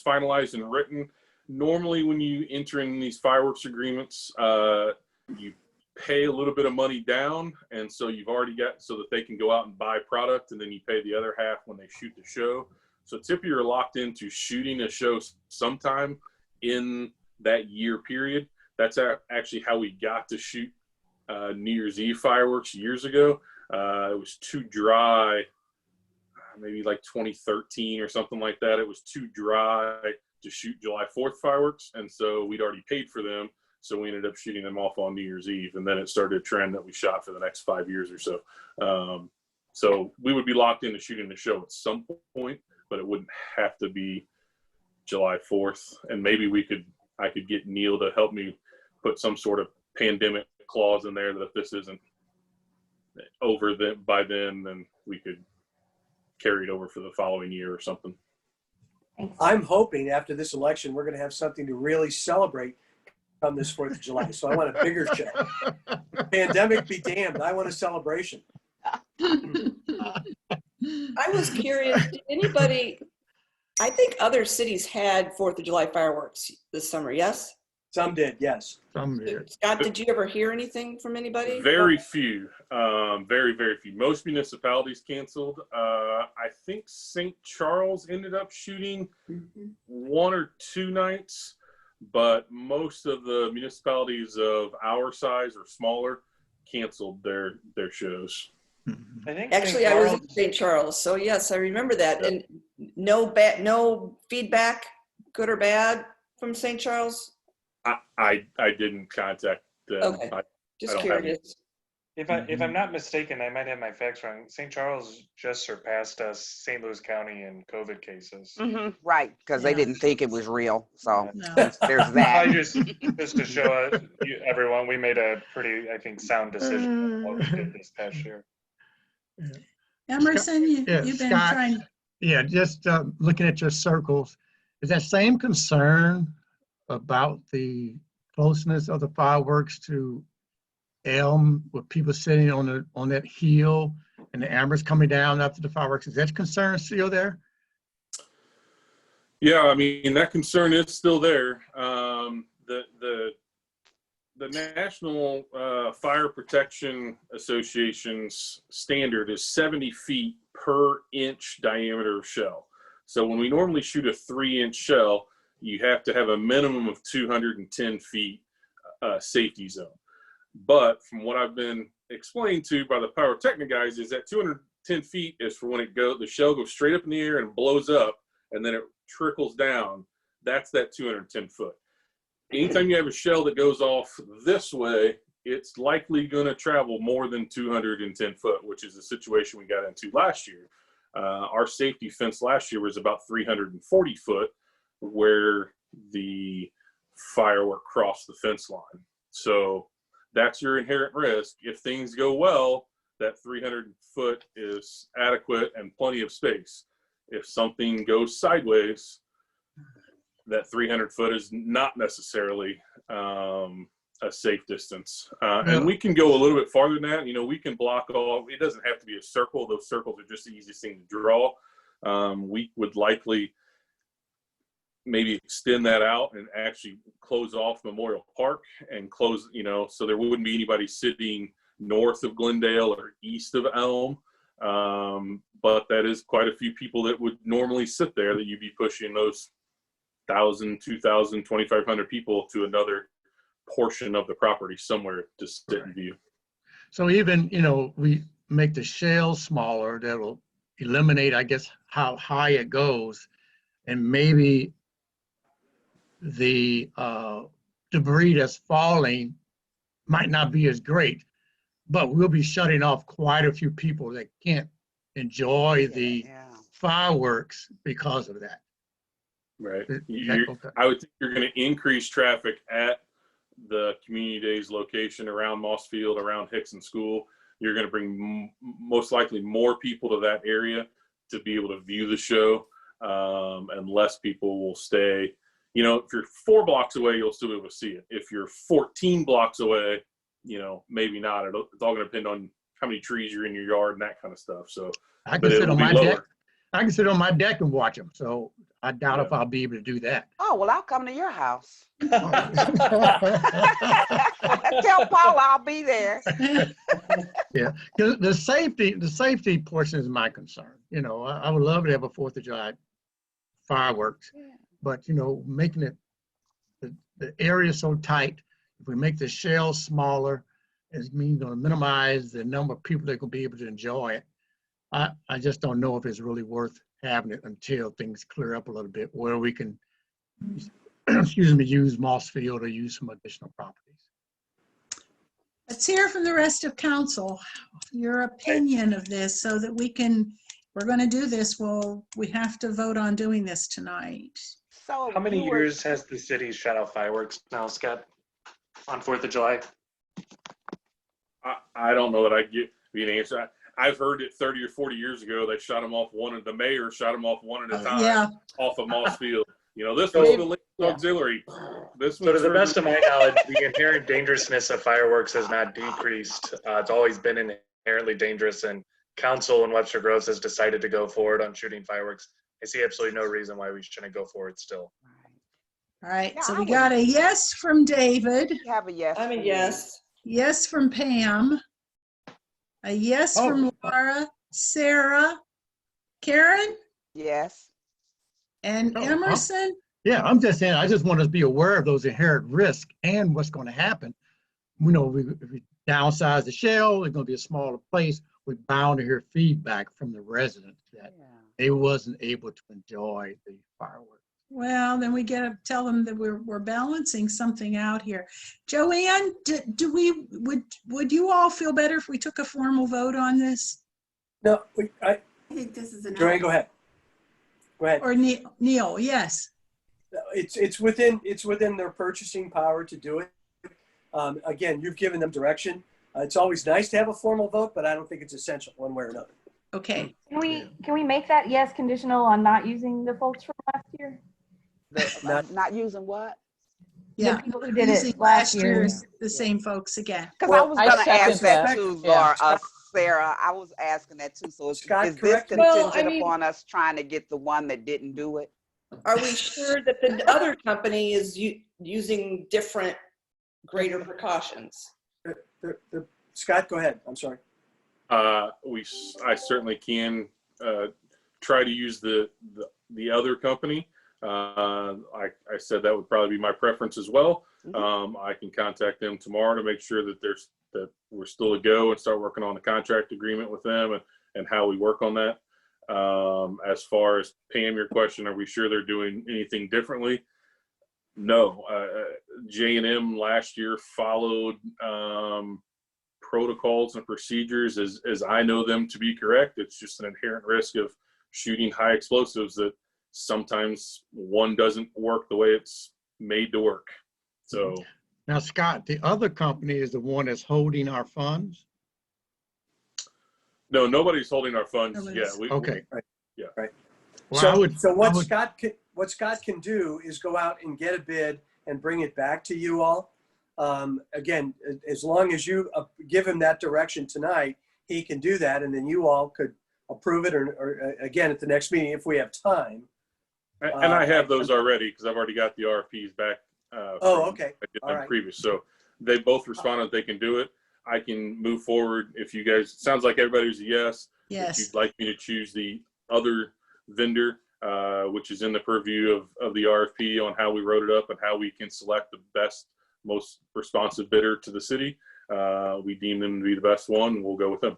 finalized and written. Normally, when you enter in these fireworks agreements, you pay a little bit of money down, and so you've already got so that they can go out and buy product, and then you pay the other half when they shoot the show. So typically, you're locked into shooting a show sometime in that year period. That's actually how we got to shoot New Year's Eve fireworks years ago. It was too dry, maybe like 2013 or something like that. It was too dry to shoot July 4th fireworks, and so we'd already paid for them. So we ended up shooting them off on New Year's Eve, and then it started a trend that we shot for the next 5 years or so. So we would be locked into shooting the show at some point, but it wouldn't have to be July 4th. And maybe I could get Neil to help me put some sort of pandemic clause in there that if this isn't over by then we could carry it over for the following year or something. Thanks. I'm hoping after this election, we're going to have something to really celebrate on this 4th of July. So I want a bigger show. Pandemic be damned. I want a celebration. I was curious, did anybody, I think other cities had 4th of July fireworks this summer, yes? Some did, yes. Some years. Scott, did you ever hear anything from anybody? Very few, very few. Most municipalities canceled. I think St. Charles ended up shooting one or two nights, but most of the municipalities of our size or smaller canceled their shows. I think Actually, I was in St. Charles, so yes, I remember that. And no feedback, good or bad, from St. Charles? I didn't contact them. Okay, just don't have curious. If I'm not mistaken, I might have my facts wrong. St. Charles just surpassed us, St. Louis County, in COVID cases. Right, because they Yeah. didn't think it was real. So No. there's that. I just to show everyone, we made a pretty, I think, sound decision on what we did this past year. Emerson, you've been Scott. trying, Yeah, just looking at your circles, is that same concern about the closeness of the fireworks to Elm, with people sitting on that hill and the ambers coming down after the fireworks? Is that concern still there? Yeah, I mean, that concern is still there. The National Fire Protection Association's standard is 70 feet per inch diameter of shell. So when we normally shoot a 3-inch shell, you have to have a minimum of 210 feet safety zone. But from what I've been explained to by the pyrotechnic guys, is that 210 feet is for when the shell goes straight up in the air and blows up, and then it trickles down. That's that 210 foot. Anytime you have a shell that goes off this way, it's likely going to travel more than 210 foot, which is the situation we got into last year. Our safety fence last year was about 340 foot where the firework crossed the fence line. So that's your inherent risk. If things go well, that 300 foot is adequate and plenty of space. If something goes sideways, that 300 foot is not necessarily a safe distance. And we can go a little bit farther than that. You know, we can block all, it doesn't have to be a circle. Those circles are just the easiest thing to draw. We would likely maybe extend that out and actually close off Memorial Park and close, you know, so there wouldn't be anybody sitting north of Glendale or east of Elm. But that is quite a few people that would normally sit there, that you'd be pushing those 1,000, 2,000, 2,500 people to another portion of the property somewhere to sit and view. So even, you know, we make the shell smaller, that'll eliminate, I guess, how high it goes. And maybe the debris that's falling might not be as great, but we'll be shutting off quite a few people that can't enjoy the Yeah. fireworks because of that. Right. Okay. I would think you're going to increase traffic at the Community Days location around Moss Field, around Hickson School. You're going to bring most likely more people to that area to be able to view the show, and less people will stay. You know, if you're 4 blocks away, you'll still be able to see it. If you're 14 blocks away, you know, maybe not. It's all going to depend on how many trees you're in your yard and that kind of stuff. So, I can but sit it'll on be my lower. deck. I can sit on my deck and watch them. So I doubt Yeah. if I'll be able to do that. Oh, well, I'll come to your house. Oh. Tell Paula I'll be there. Yeah, because the safety portion is my concern. You know, I would love to have a 4th of July fireworks, but you know, making it the area so tight, if we make the shell smaller, it means going to minimize the number of people that will be able to enjoy it. I just don't know if it's really worth having it until things clear up a little bit, where we can, excuse me, use Moss Field or use some additional properties. Let's hear from the rest of council, your opinion of this, so that we're going to do this. Well, we have to vote on doing this tonight. So How many you were- years has the city shut off fireworks now, Scott, on 4th of July? I don't know that I get the answer. I've heard it 30 or 40 years ago. They shot them off the mayor shot them off one at a time Yeah. off of Moss Field. You know, this So- was the Lincoln Yeah. Auxiliary. This So to was the for best of my knowledge, the inherent dangerousness of fireworks has not decreased. It's always been inherently dangerous, and council in Webster Groves has decided to go forward on shooting fireworks. I see absolutely no reason why we shouldn't go forward still. All right, Yeah, so I we would- got a yes from David, You have a yes. I'm a for me. yes. yes from Pam, a yes Oh. from Laura, Sarah, Karen, Yes. and Oh, Emerson. Yeah, I'm just saying, I just want us to be aware of those inherent risks and what's going to happen. We know if we downsize the shell, it's going to be a smaller place. We're bound to hear feedback from the residents that Yeah. they wasn't able to enjoy the fireworks. Well, then we got to tell them that we're balancing something out here. Joanne, would you all feel better if we took a formal vote on this? No, I think this is enough. Joanne, go ahead. Go ahead. Or Neil, yes. It's within their purchasing power to do it. Again, you've given them direction. It's always nice to have a formal vote, but I don't think it's essential one way or another. Okay. Can we make that yes conditional on not using the folks from last year? Not using what? Yeah. The people who did Using it last year. year's the same folks again. Because Well, I was I going to second ask that that. too, Yeah. Sarah. I was asking that too. So is Scott, this correct? contingent Well, I mean- upon us trying to get the one that didn't do it? Are we sure that the other company is using different, greater precautions? Scott, go ahead. I'm sorry. I certainly can try to use the other company. I said that would probably be my preference as well. I can contact them tomorrow to make sure that that we're still a go and start working on the contract agreement with them and how we work on that. As far as Pam, your question, are we sure they're doing anything differently? No. J&M last year followed protocols and procedures as I know them to be correct. It's just an inherent risk of shooting high explosives that sometimes one doesn't work the way it's made to work. So Now, Scott, the other company is the one that's holding our funds? no, nobody's holding our funds Nobody's- yet. Okay. Yeah. Right. Well, So what I would- Scott can do is go out and get a bid and bring it back to you all. Again, as long as you give him that direction tonight, he can do that, and then you all could approve it or again at the next meeting if we have time. And I have those already because I've already got the RFPs back. Okay. I did All them right. previous. So they both responded they can do it. I can move forward if you guys, sounds like everybody's a yes. If Yes. you'd like me to choose the other vendor, which is in the purview of the RFP on how we wrote it up and how we can select the best, most responsive bidder to the city. We deem them to be the best one. We'll go with them.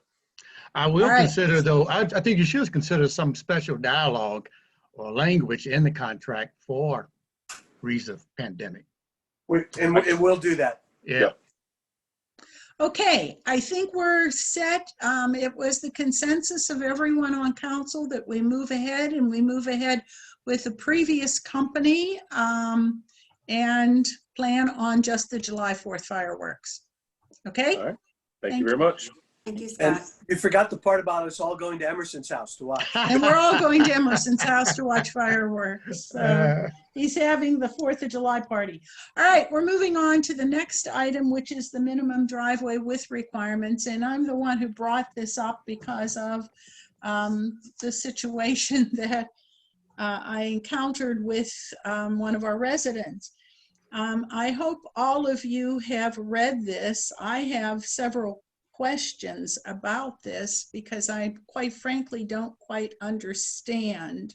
I will All right. consider, though, I think you should consider some special dialogue or language in the contract for reasons of pandemic. And we'll do that. Yeah. Okay, I think we're set. It was the consensus of everyone on council that we move ahead, and we move ahead with the previous company and plan on just the July 4th fireworks. Okay? All right. Thank Thank you very much. Thank you, And Scott. you forgot the part about us all going to Emerson's house to watch. And we're all going to Emerson's house to watch fireworks. So he's having the 4th of July party. All right, we're moving on to the next item, which is the minimum driveway width requirements. And I'm the one who brought this up because of the situation that I encountered with one of our residents. I hope all of you have read this. I have several questions about this because I quite frankly don't quite understand.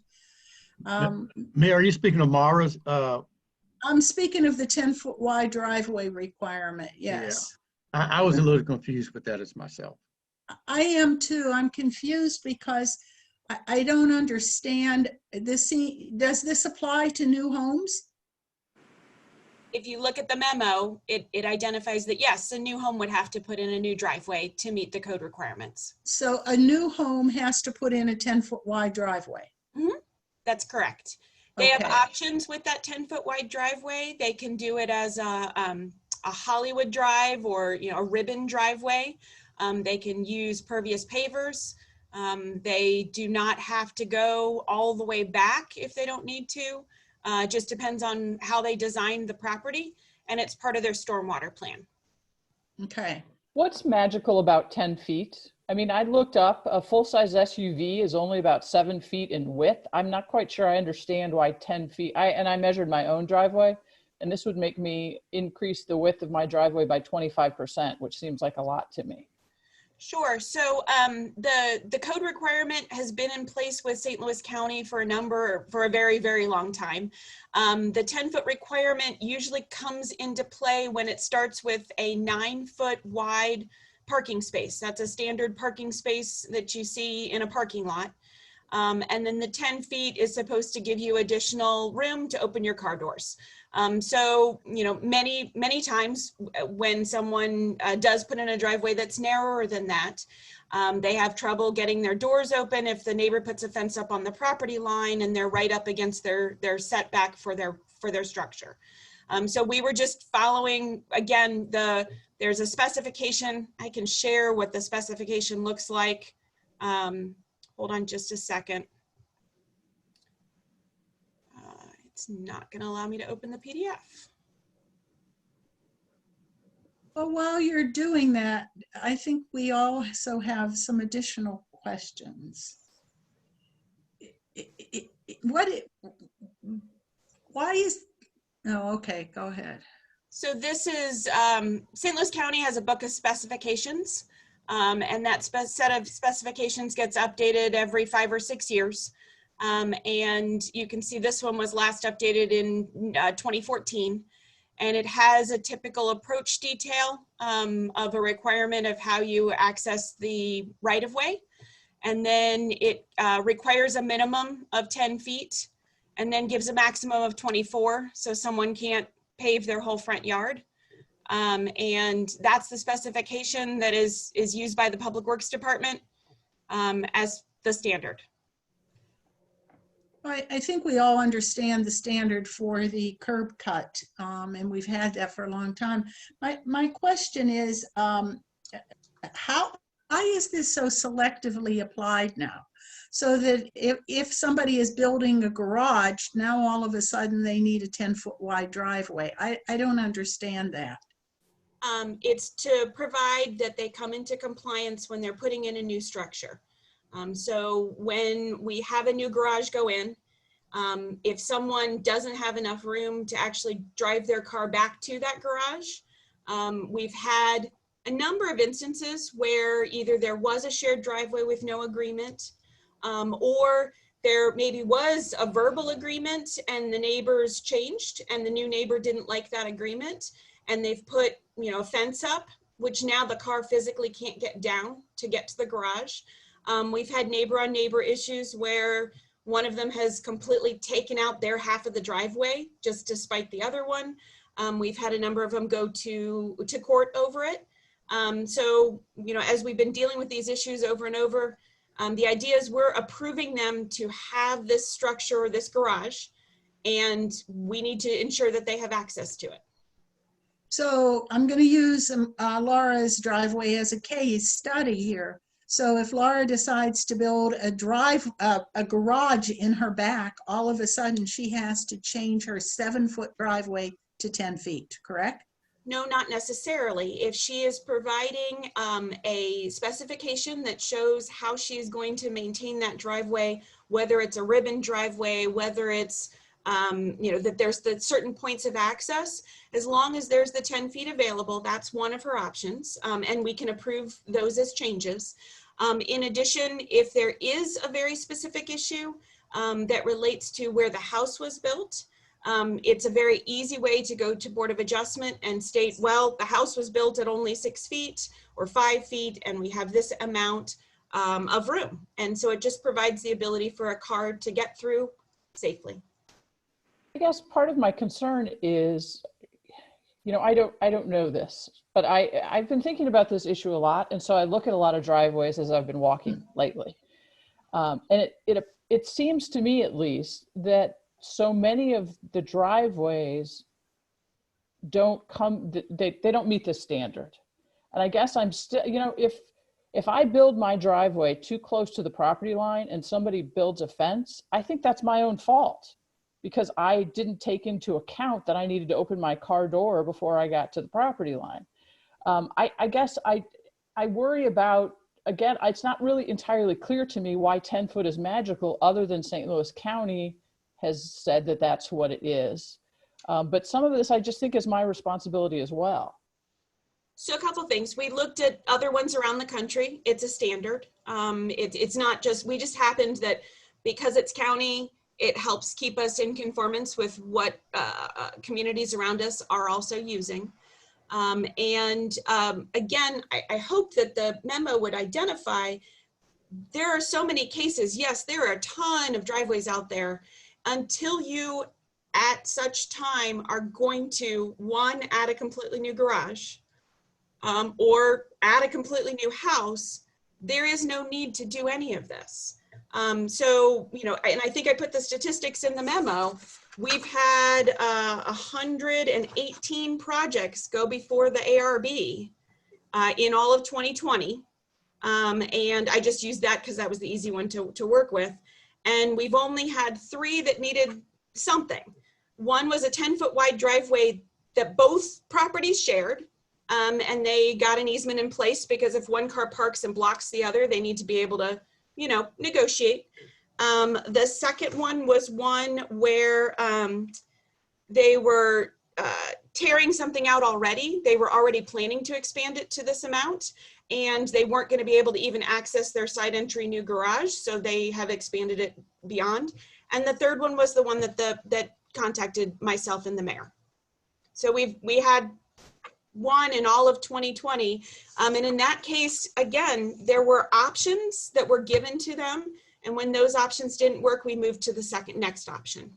Mayor, are you speaking of Mara's? I'm speaking of the 10-foot wide driveway requirement, yes. I was a little confused with that as myself. I am too. I'm confused because I don't understand this. Does this apply to new homes? If you look at the memo, it identifies that yes, a new home would have to put in a new driveway to meet the code requirements. So a new home has to put in a 10-foot wide driveway. That's correct. They have Okay. options with that 10-foot wide driveway. They can do it as a Hollywood drive or a ribbon driveway. They can use pervious pavers. They do not have to go all the way back if they don't need to. It just depends on how they design the property, and it's part of their stormwater plan. Okay. What's magical about 10 feet? I mean, I looked up, a full-size SUV is only about 7 feet in width. I'm not quite sure I understand why 10 feet. I measured my own driveway, and this would make me increase the width of my driveway by 25%, which seems like a lot to me. Sure. So the code requirement has been in place with St. Louis County for a very, very long time. The 10-foot requirement usually comes into play when it starts with a 9-foot wide parking space. That's a standard parking space that you see in a parking lot. And then the 10 feet is supposed to give you additional room to open your car doors. So, many times when someone does put in a driveway that's narrower than that, they have trouble getting their doors open if the neighbor puts a fence up on the property line and they're right up against their setback for their structure. So we were just following, again, there's a specification. I can share what the specification looks like. Hold on just a second. It's not going to allow me to open the PDF. Well, while you're doing that, I think we also have some additional questions. Okay, go ahead. So this is, St. Louis County has a book of specifications, and that set of specifications gets updated every 5 or 6 years. And you can see this one was last updated in 2014. And it has a typical approach detail of a requirement of how you access the right-of-way. And then it requires a minimum of 10 feet and then gives a maximum of 24. So someone can't pave their whole front yard. And that's the specification that is used by the Public Works Department as the standard. I think we all understand the standard for the curb cut, and we've had that for a long time. My question is, why is this so selectively applied now? So that if somebody is building a garage, now all of a sudden they need a 10-foot wide driveway. I don't understand that. It's to provide that they come into compliance when they're putting in a new structure. So when we have a new garage go in, if someone doesn't have enough room to actually drive their car back to that garage, we've had a number of instances where either there was a shared driveway with no agreement, or there maybe was a verbal agreement and the neighbors changed and the new neighbor didn't like that agreement, and they've put a fence up, which now the car physically can't get down to get to the garage. We've had neighbor on neighbor issues where one of them has completely taken out their half of the driveway just to spite the other one. We've had a number of them go to court over it. So, you know, as we've been dealing with these issues over and over, the idea is we're approving them to have this structure or this garage, and we need to ensure that they have access to it. So I'm going to use Laura's driveway as a case study here. So if Laura decides to build a garage in her back, all of a sudden she has to change her 7-foot driveway to 10 feet, correct? No, not necessarily. If she is providing a specification that shows how she is going to maintain that driveway, whether it's a ribbon driveway, whether it's, you know, that there's the certain points of access, as long as there's the 10 feet available, that's one of her options. And we can approve those as changes. In addition, if there is a very specific issue that relates to where the house was built, it's a very easy way to go to Board of Adjustment and state, well, the house was built at only 6 feet or 5 feet, and we have this amount of room. And so it just provides the ability for a car to get through safely. I guess part of my concern is, you know, I don't know this, but I've been thinking about this issue a lot. And so I look at a lot of driveways as I've been walking lately. And it seems to me, at least, that so many of the driveways don't they don't meet the standard. And I guess I'm still, you know, if I build my driveway too close to the property line and somebody builds a fence, I think that's my own fault, because I didn't take into account that I needed to open my car door before I got to the property line. I guess I worry about, again, it's not really entirely clear to me why 10 foot is magical, other than St. Louis County has said that that's what it is. But some of this I just think is my responsibility as well. So a couple of things. We looked at other ones around the country. It's a standard. It's not just, we just happened that because it's county, it helps keep us in conformance with what communities around us are also using. Again, I hope that the memo would identify, there are so many cases. Yes, there are a ton of driveways out there. Until you at such time are going to, one, add a completely new garage or add a completely new house, there is no need to do any of this. So, you know, and I think I put the statistics in the memo. We've had 118 projects go before the ARB in all of 2020. And I just used that because that was the easy one to work with. And we've only had 3 that needed something. One was a 10-foot wide driveway that both properties shared. And they got an easement in place because if one car parks and blocks the other, they need to be able to, you know, negotiate. The second one was one where they were tearing something out already. They were already planning to expand it to this amount, and they weren't going to be able to even access their side entry new garage, so they have expanded it beyond. And the third one was the one that contacted myself and the mayor. So we had one in all of 2020. And in that case, again, there were options that were given to them. And when those options didn't work, we moved to the next option.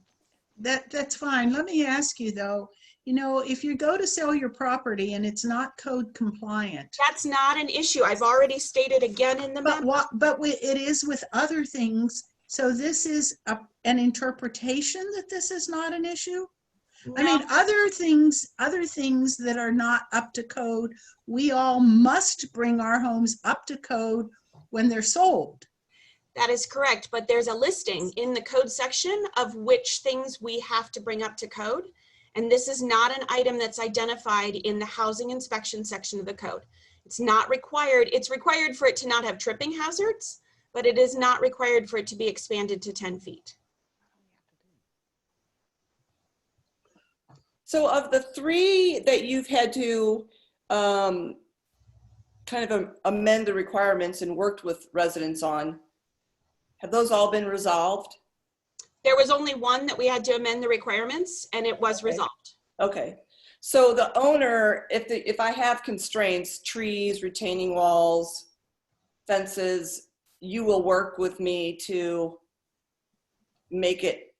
That's fine. Let me ask you though, you know, if you go to sell your property and it's not code compliant. That's not an issue. I've already stated again in the memo. But it is with other things. So this is an interpretation that this is not an issue? No. I mean, other things that are not up to code, we all must bring our homes up to code when they're sold. That is correct, but there's a listing in the code section of which things we have to bring up to code. And this is not an item that's identified in the housing inspection section of the code. It's not required. It's required for it to not have tripping hazards, but it is not required for it to be expanded to 10 feet. So of the 3 that you've had to kind of amend the requirements and worked with residents on, have those all been resolved? There was only one that we had to amend the requirements, and it was resolved. Okay. So the owner, if I have constraints, trees, retaining walls, fences, you will work with me to make it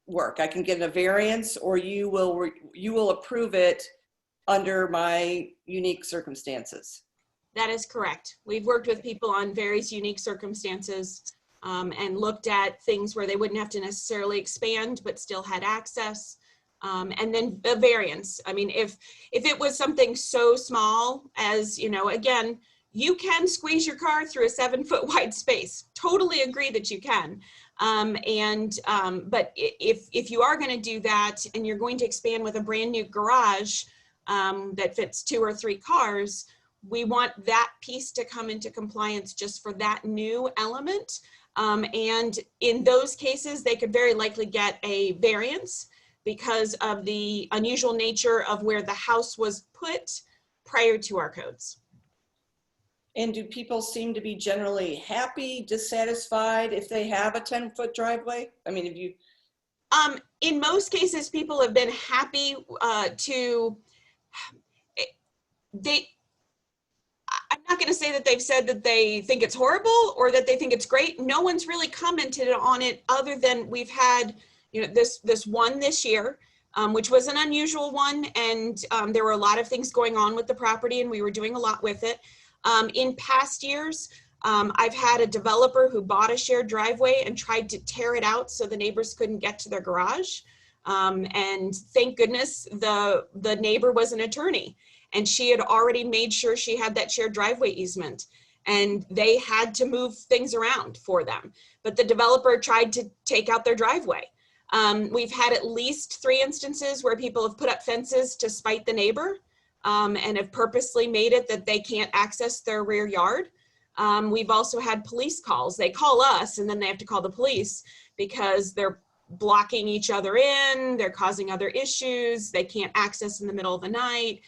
work. I can get a variance, or you will approve it under my unique circumstances. That is correct. We've worked with people on various unique circumstances and looked at things where they wouldn't have to necessarily expand, but still had access. And then a variance. I mean, if it was something so small as, you know, again, you can squeeze your car through a 7-foot wide space. Totally agree that you can. But if you are going to do that and you're going to expand with a brand new garage that fits 2 or 3 cars, we want that piece to come into compliance just for that new element. And in those cases, they could very likely get a variance because of the unusual nature of where the house was put prior to our codes. And do people seem to be generally happy, dissatisfied if they have a 10-foot driveway? I mean, if you... In most cases, people have been happy I'm not going to say that they've said that they think it's horrible or that they think it's great. No one's really commented on it other than we've had, you know, this one this year, which was an unusual one. And there were a lot of things going on with the property and we were doing a lot with it. In past years, I've had a developer who bought a shared driveway and tried to tear it out so the neighbors couldn't get to their garage. And thank goodness the neighbor was an attorney and she had already made sure she had that shared driveway easement and they had to move things around for them. But the developer tried to take out their driveway. We've had at least 3 instances where people have put up fences to spite the neighbor and have purposely made it that they can't access their rear yard. We've also had police calls. They call us and then they have to call the police because they're blocking each other in, they're causing other issues, they can't access in the middle of the night.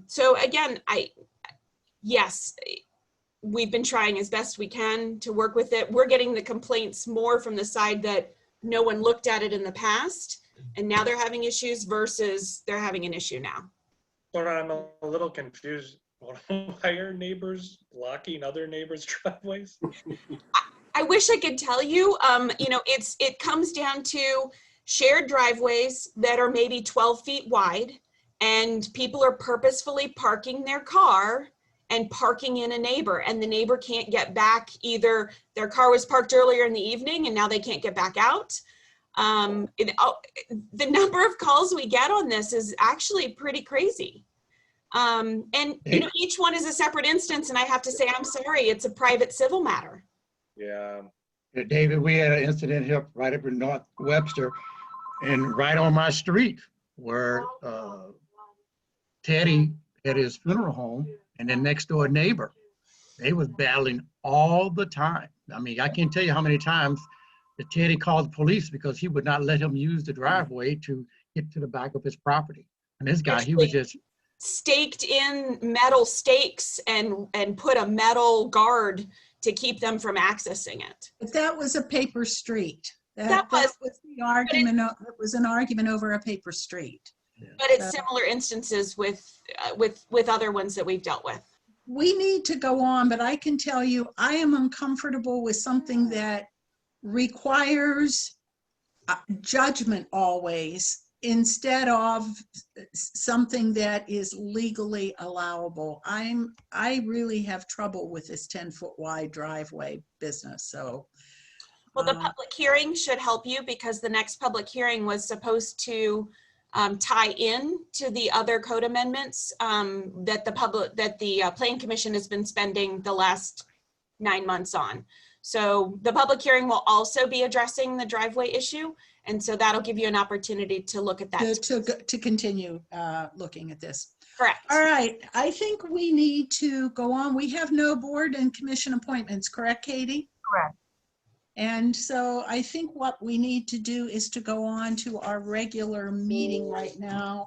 So again, yes, we've been trying as best we can to work with it. We're getting the complaints more from the side that no one looked at it in the past and now they're having issues versus they're having an issue now. But I'm a little confused. Why are neighbors blocking other neighbors' driveways? I wish I could tell you, you know, it comes down to shared driveways that are maybe 12 feet wide and people are purposefully parking their car and parking in a neighbor and the neighbor can't get back. Either their car was parked earlier in the evening and now they can't get back out. The number of calls we get on this is actually pretty crazy. And you know, each one is a separate instance and I have to say, I'm sorry, it's a private civil matter. Yeah. David, we had an incident here right up in North Webster and right on my street where Teddy had his funeral home and then next door neighbor, they was battling all the time. I mean, I can't tell you how many times that Teddy called the police because he would not let him use the driveway to get to the back of his property. And this guy, he was just staked in metal stakes and put a metal guard to keep them from accessing it. But that was a paper street. That was the argument. It was an argument over a paper street. But it's similar instances with other ones that we've dealt with. We need to go on, but I can tell you, I am uncomfortable with something that requires judgment always instead of something that is legally allowable. I really have trouble with this 10-foot wide driveway business. So, well, the public hearing should help you because the next public hearing was supposed to tie in to the other code amendments that the Planning Commission has been spending the last 9 months on. So the public hearing will also be addressing the driveway issue. And so that'll give you an opportunity to look at that. To continue looking at this. Correct. All right, I think we need to go on. We have no board and commission appointments, correct, Katie? Correct. And so I think what we need to do is to go on to our regular meeting right now.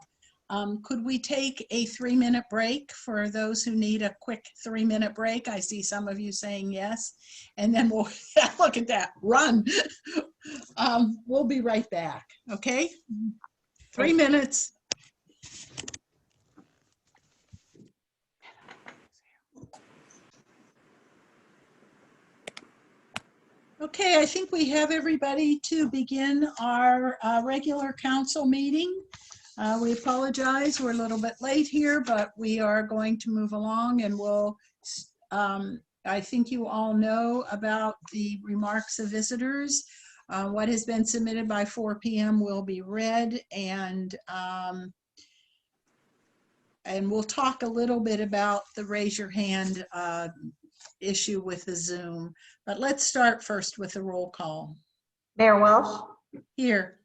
Could we take a 3-minute break for those who need a quick 3-minute break? I see some of you saying yes. And then we'll, look at that, run. We'll be right back, okay? 3 minutes. Okay, I think we have everybody to begin our regular council meeting. We apologize, we're a little bit late here, but we are going to move along and I think you all know about the remarks of visitors. What has been submitted by 4 p.m. will be read, and we'll talk a little bit about the raise your hand issue with the Zoom. But let's start first with the roll call. Mayor Welsh, Here.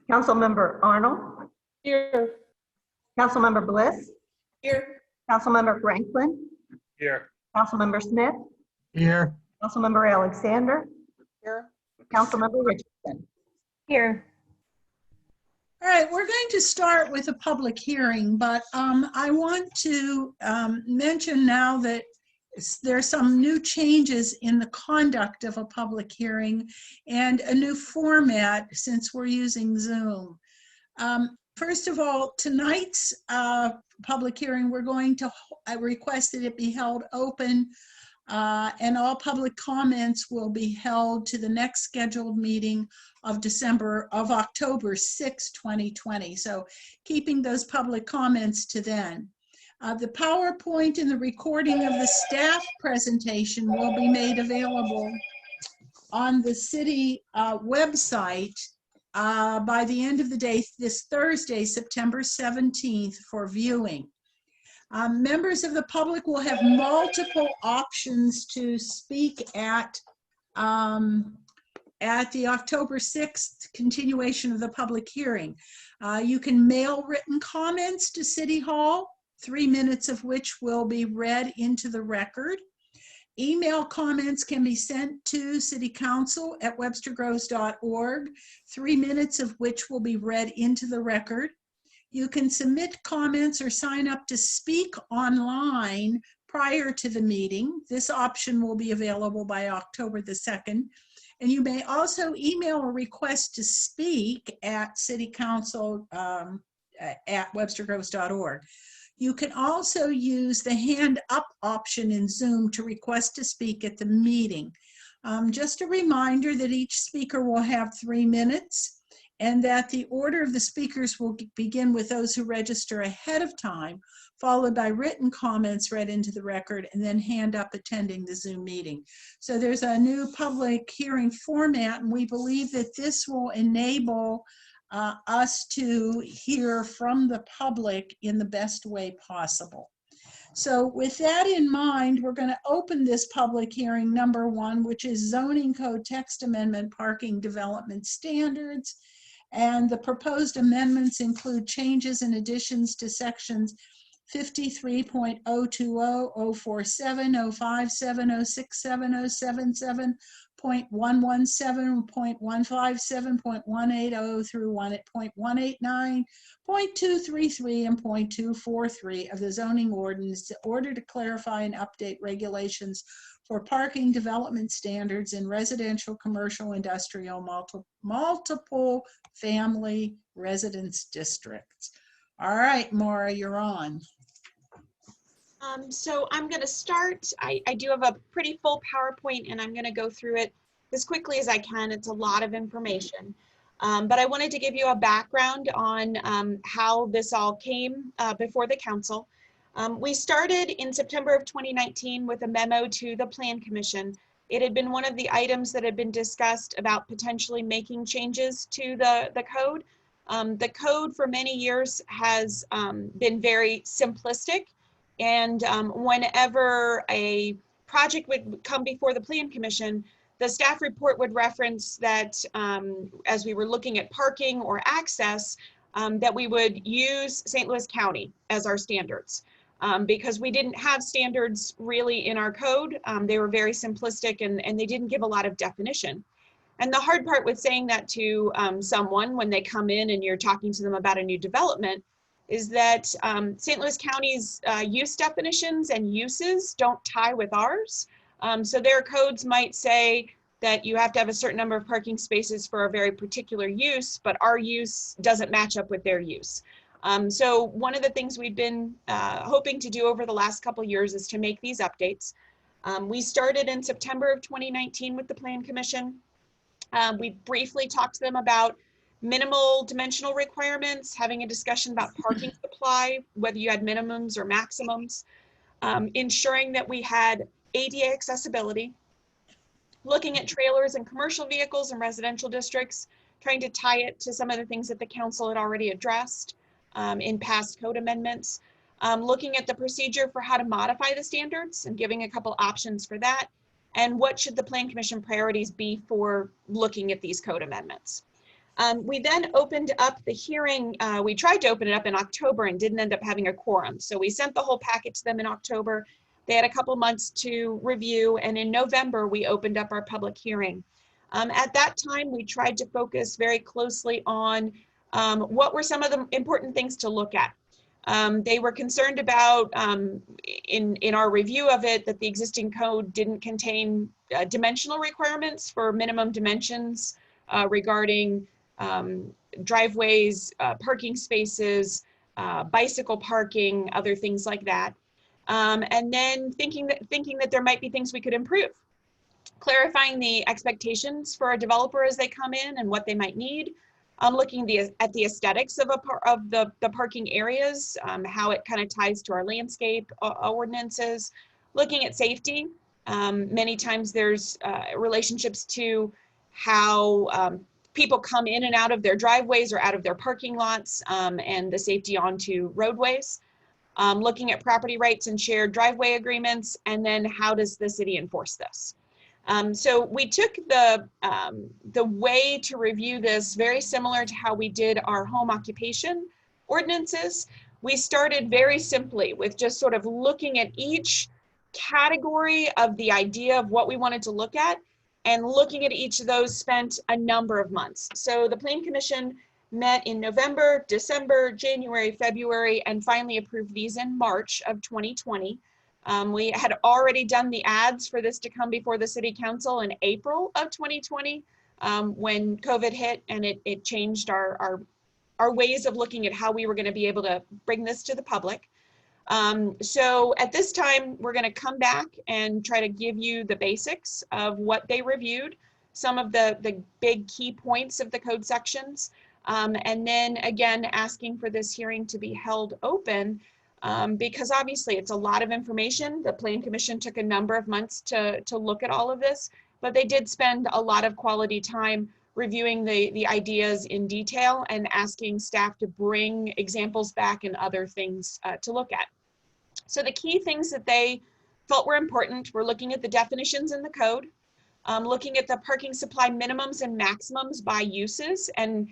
Councilmember Arnold, Here. Councilmember Bliss, Here. Councilmember Franklin, Here. Councilmember Smith, Here. Councilmember Alexander, Here. Councilmember Richardson. Here. All right, we're going to start with a public hearing, but I want to mention now that there's some new changes in the conduct of a public hearing and a new format since we're using Zoom. First of all, tonight's public hearing, we're going to request that it be held open, and all public comments will be held to the next scheduled meeting of October 6, 2020. So keeping those public comments to then. The PowerPoint and the recording of the staff presentation will be made available on the city website by the end of the day this Thursday, September 17th, for viewing. Members of the public will have multiple options to speak at the October 6th continuation of the public hearing. You can mail written comments to City Hall, 3 minutes of which will be read into the record. Email comments can be sent to citycouncil@webstergroves.org, 3 minutes of which will be read into the record. You can submit comments or sign up to speak online prior to the meeting. This option will be available by October the 2nd. And you may also email a request to speak at citycouncil@webstergroves.org. You can also use the hand up option in Zoom to request to speak at the meeting. Just a reminder that each speaker will have 3 minutes and that the order of the speakers will begin with those who register ahead of time, followed by written comments read into the record, and then hand up attending the Zoom meeting. So there's a new public hearing format, and we believe that this will enable us to hear from the public in the best way possible. So with that in mind, we're going to open this public hearing number 1, which is zoning code text amendment parking development standards. And the proposed amendments include changes and additions to sections 53.020, 047, 057, 067, 077, 0.117, 0.157, 0.180 through 0.189, 0.233, and 0.243 of the zoning ordinance in order to clarify and update regulations for parking development standards in residential, commercial, industrial, multiple family residence districts. All right, Maura, you're on. So I'm going to start. I do have a pretty full PowerPoint, and I'm going to go through it as quickly as I can. It's a lot of information. But I wanted to give you a background on how this all came before the council. We started in September of 2019 with a memo to the Plan Commission. It had been one of the items that had been discussed about potentially making changes to the code. The code for many years has been very simplistic. And whenever a project would come before the Plan Commission, the staff report would reference that as we were looking at parking or access, that we would use St. Louis County as our standards. Because we didn't have standards really in our code. They were very simplistic and they didn't give a lot of definition. And the hard part with saying that to someone when they come in and you're talking to them about a new development is that St. Louis County's use definitions and uses don't tie with ours. So their codes might say that you have to have a certain number of parking spaces for a very particular use, but our use doesn't match up with their use. So one of the things we've been hoping to do over the last couple of years is to make these updates. We started in September of 2019 with the Plan Commission. We briefly talked to them about minimal dimensional requirements, having a discussion about parking supply, whether you had minimums or maximums, ensuring that we had ADA accessibility, looking at trailers and commercial vehicles in residential districts, trying to tie it to some of the things that the council had already addressed in past code amendments, looking at the procedure for how to modify the standards and giving a couple options for that, and what should the Plan Commission priorities be for looking at these code amendments. We then opened up the hearing. We tried to open it up in October and didn't end up having a quorum. So we sent the whole packet to them in October. They had a couple months to review, and in November, we opened up our public hearing. At that time, we tried to focus very closely on what were some of the important things to look at. They were concerned about, in our review of it, that the existing code didn't contain dimensional requirements for minimum dimensions regarding driveways, parking spaces, bicycle parking, other things like that. And then thinking that there might be things we could improve. Clarifying the expectations for a developer as they come in and what they might need. Looking at the aesthetics of the parking areas, how it kind of ties to our landscape ordinances. Looking at safety. Many times there's relationships to how people come in and out of their driveways or out of their parking lots, and the safety onto roadways. Looking at property rights and shared driveway agreements, and then how does the city enforce this? So we took the way to review this very similar to how we did our home occupation ordinances. We started very simply with just sort of looking at each category of the idea of what we wanted to look at, and looking at each of those spent a number of months. So the Plan Commission met in November, December, January, February, and finally approved these in March of 2020. We had already done the ads for this to come before the City Council in April of 2020 when COVID hit, and it changed our ways of looking at how we were going to be able to bring this to the public. So at this time, we're going to come back and try to give you the basics of what they reviewed, some of the big key points of the code sections, and then again, asking for this hearing to be held open because obviously it's a lot of information. The Plan Commission took a number of months to look at all of this, but they did spend a lot of quality time reviewing the ideas in detail and asking staff to bring examples back and other things to look at. So the key things that they felt were important, we're looking at the definitions in the code, looking at the parking supply minimums and maximums by uses. And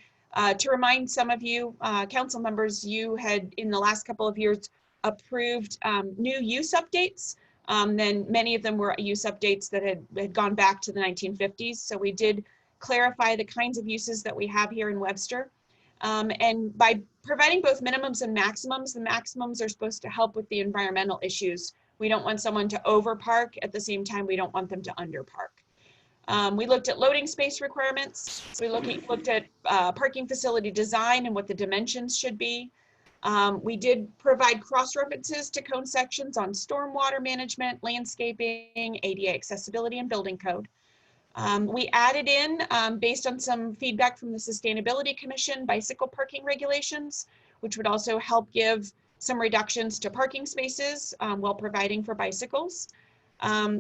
to remind some of you, council members, you had in the last couple of years approved new use updates. Then many of them were use updates that had gone back to the 1950s. So we did clarify the kinds of uses that we have here in Webster. And by providing both minimums and maximums, the maximums are supposed to help with the environmental issues. We don't want someone to overpark. At the same time, we don't want them to underpark. We looked at loading space requirements. We looked at parking facility design and what the dimensions should be. We did provide cross references to code sections on stormwater management, landscaping, ADA accessibility, and building code. We added in, based on some feedback from the Sustainability Commission, bicycle parking regulations, which would also help give some reductions to parking spaces while providing for bicycles.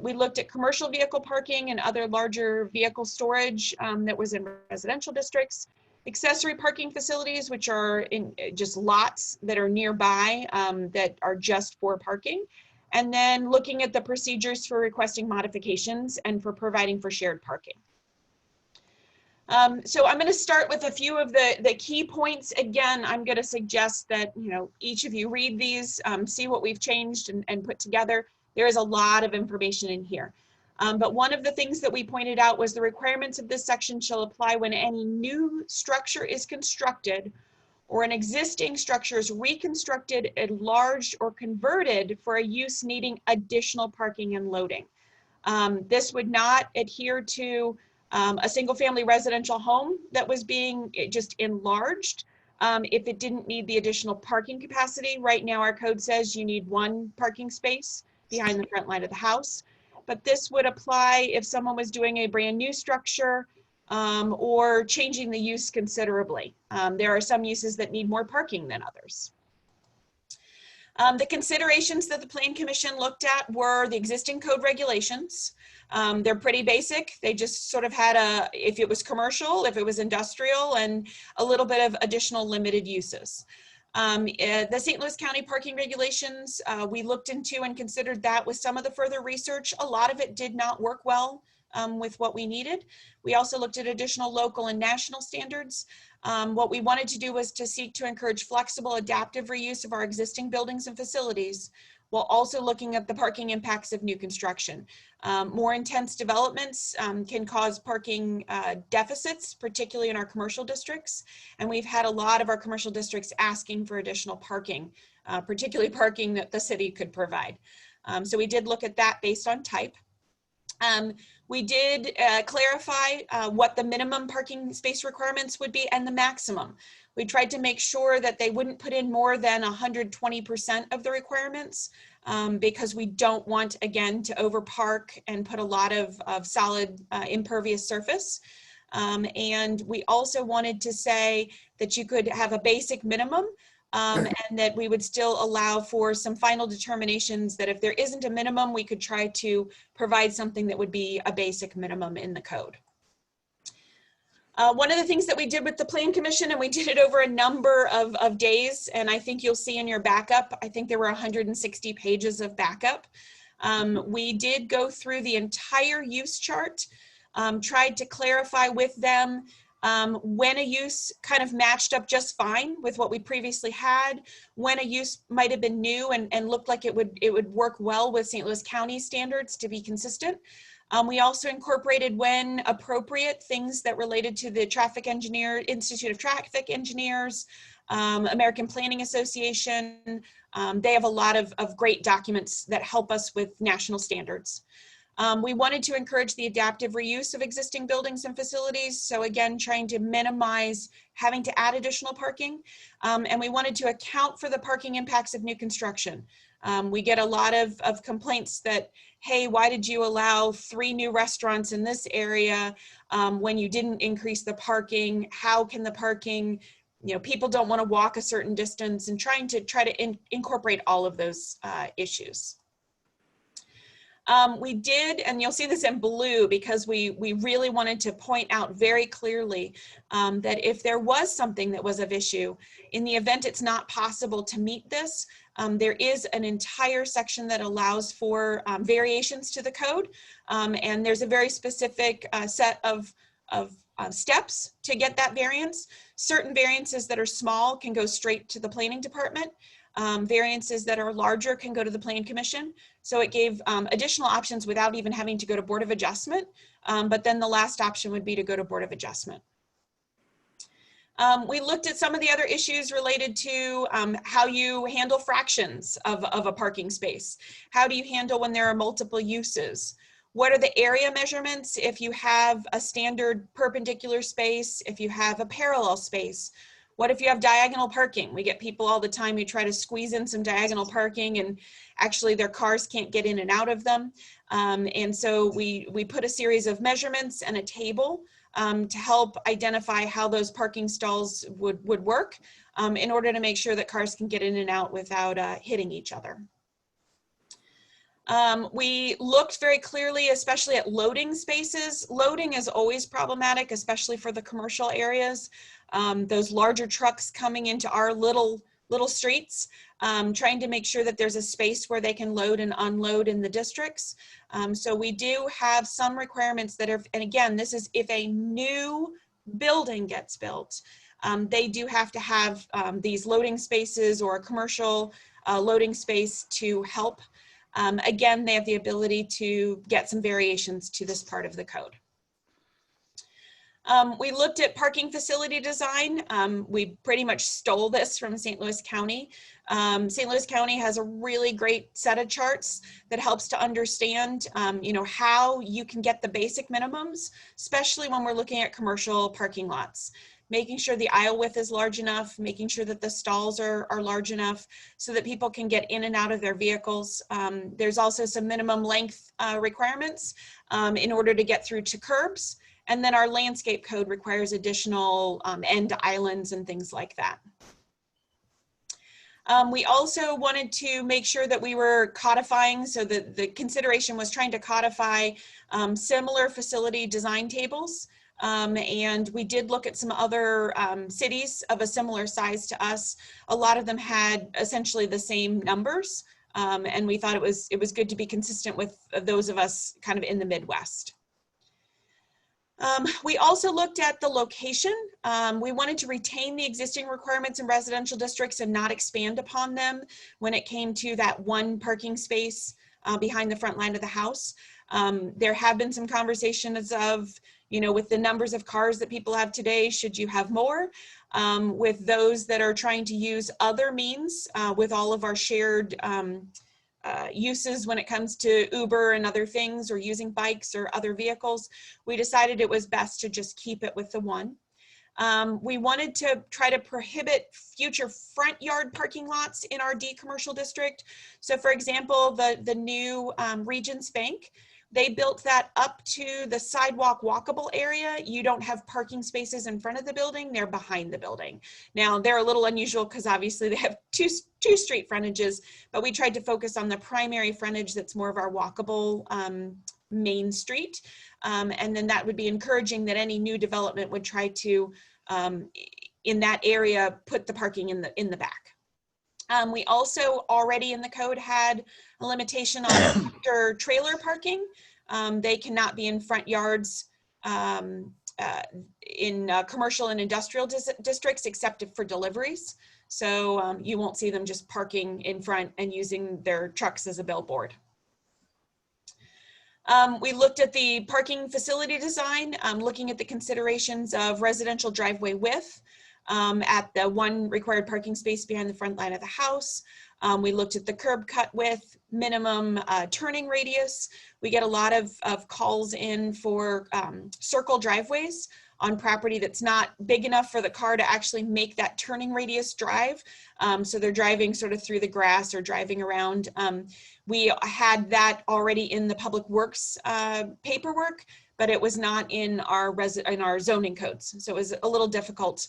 We looked at commercial vehicle parking and other larger vehicle storage that was in residential districts, accessory parking facilities, which are in just lots that are nearby that are just for parking. And then looking at the procedures for requesting modifications and for providing for shared parking. So I'm going to start with a few of the key points. Again, I'm going to suggest that each of you read these, see what we've changed and put together. There is a lot of information in here. But one of the things that we pointed out was the requirements of this section shall apply when any new structure is constructed or an existing structure is reconstructed, enlarged, or converted for a use needing additional parking and loading. This would not adhere to a single-family residential home that was being just enlarged if it didn't need the additional parking capacity. Right now, our code says you need one parking space behind the front line of the house. but this would apply if someone was doing a brand new structure or changing the use considerably. There are some uses that need more parking than others. The considerations that the Plan Commission looked at were the existing code regulations. They're pretty basic. They just sort of had if it was commercial, if it was industrial, and a little bit of additional limited uses. The St. Louis County parking regulations, we looked into and considered that with some of the further research. A lot of it did not work well with what we needed. We also looked at additional local and national standards. What we wanted to do was to seek to encourage flexible, adaptive reuse of our existing buildings and facilities, while also looking at the parking impacts of new construction. More intense developments can cause parking deficits, particularly in our commercial districts. And we've had a lot of our commercial districts asking for additional parking, particularly parking that the city could provide. So we did look at that based on type. We did clarify what the minimum parking space requirements would be and the maximum. We tried to make sure that they wouldn't put in more than 120% of the requirements because we don't want, again, to overpark and put a lot of solid impervious surface. And we also wanted to say that you could have a basic minimum and that we would still allow for some final determinations that if there isn't a minimum, we could try to provide something that would be a basic minimum in the code. One of the things that we did with the Plan Commission, and we did it over a number of days, and I think you'll see in your backup, I think there were 160 pages of backup. We did go through the entire use chart, tried to clarify with them when a use kind of matched up just fine with what we previously had, when a use might have been new and looked like it would work well with St. Louis County standards to be consistent. We also incorporated, when appropriate, things that related to the Institute of Traffic Engineers, American Planning Association. They have a lot of great documents that help us with national standards. We wanted to encourage the adaptive reuse of existing buildings and facilities. So again, trying to minimize having to add additional parking. And we wanted to account for the parking impacts of new construction. We get a lot of complaints that, hey, why did you allow 3 new restaurants in this area when you didn't increase the parking? How can the parking, people don't want to walk a certain distance, and try to incorporate all of those issues. We did, and you'll see this in blue because we really wanted to point out very clearly that if there was something that was of issue, in the event it's not possible to meet this, there is an entire section that allows for variations to the code. And there's a very specific set of steps to get that variance. Certain variances that are small can go straight to the planning department. Variances that are larger can go to the Plan Commission. So it gave additional options without even having to go to Board of Adjustment. But then the last option would be to go to Board of Adjustment. We looked at some of the other issues related to how you handle fractions of a parking space. How do you handle when there are multiple uses? What are the area measurements if you have a standard perpendicular space, if you have a parallel space? What if you have diagonal parking? We get people all the time who try to squeeze in some diagonal parking and actually their cars can't get in and out of them. And so we put a series of measurements and a table to help identify how those parking stalls would work in order to make sure that cars can get in and out without hitting each other. We looked very clearly, especially at loading spaces. Loading is always problematic, especially for the commercial areas. Those larger trucks coming into our little streets, trying to make sure that there's a space where they can load and unload in the districts. So we do have some requirements that are, and again, this is if a new building gets built, they do have to have these loading spaces or a commercial loading space to help. Again, they have the ability to get some variations to this part of the code. We looked at parking facility design. We pretty much stole this from St. Louis County. St. Louis County has a really great set of charts that helps to understand, how you can get the basic minimums, especially when we're looking at commercial parking lots. making sure the aisle width is large enough, making sure that the stalls are large enough so that people can get in and out of their vehicles. There's also some minimum length requirements in order to get through to curbs. And then our landscape code requires additional end islands and things like that. We also wanted to make sure that we were codifying, so that the consideration was trying to codify similar facility design tables. And we did look at some other cities of a similar size to us. A lot of them had essentially the same numbers. And we thought it was good to be consistent with those of us kind of in the Midwest. We also looked at the location. We wanted to retain the existing requirements in residential districts and not expand upon them when it came to that one parking space behind the front line of the house. There have been some conversations of, with the numbers of cars that people have today, should you have more? With those that are trying to use other means with all of our shared uses when it comes to Uber and other things, or using bikes or other vehicles, we decided it was best to just keep it with the one. We wanted to try to prohibit future front yard parking lots in our D commercial district. So for example, the new Regions Bank, they built that up to the sidewalk walkable area. You don't have parking spaces in front of the building, they're behind the building. Now they're a little unusual because obviously they have two street frontages, but we tried to focus on the primary frontage that's more of our walkable main street. And then that would be encouraging that any new development would try to, in that area, put the parking in the back. We also already in the code had a limitation on trailer parking. They cannot be in front yards in commercial and industrial districts except for deliveries. So you won't see them just parking in front and using their trucks as a billboard. We looked at the parking facility design, looking at the considerations of residential driveway width, at the one required parking space behind the front line of the house. We looked at the curb cut width, minimum turning radius. We get a lot of calls in for circle driveways on property that's not big enough for the car to actually make that turning radius drive. So they're driving sort of through the grass or driving around. We had that already in the public works paperwork, but it was not in our zoning codes. So it was a little difficult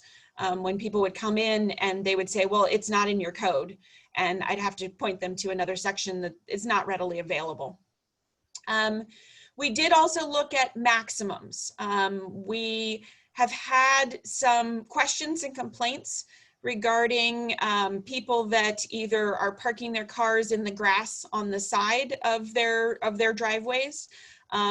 when people would come in and they would say, well, it's not in your code. And I'd have to point them to another section that is not readily available. We did also look at maximums. We have had some questions and complaints regarding people that either are parking their cars in the grass on the side of their driveways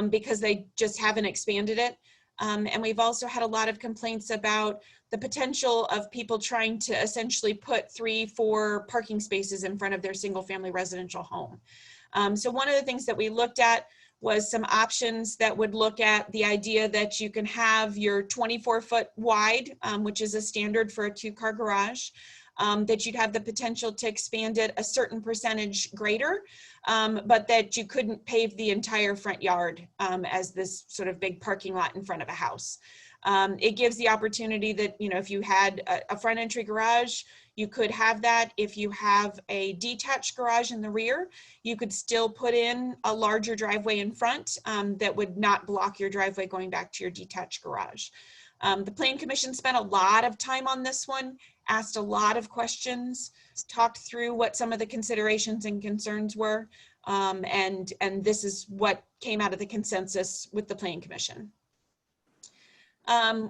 because they just haven't expanded it. And we've also had a lot of complaints about the potential of people trying to essentially put 3-4 parking spaces in front of their single family residential home. So one of the things that we looked at was some options that would look at the idea that you can have your 24-foot wide, which is a standard for a 2-car garage, that you'd have the potential to expand it a certain percentage greater, but that you couldn't pave the entire front yard as this sort of big parking lot in front of a house. It gives the opportunity that, if you had a front entry garage, you could have that. If you have a detached garage in the rear, you could still put in a larger driveway in front that would not block your driveway going back to your detached garage. The Plan Commission spent a lot of time on this one, asked a lot of questions, talked through what some of the considerations and concerns were, and this is what came out of the consensus with the Plan Commission.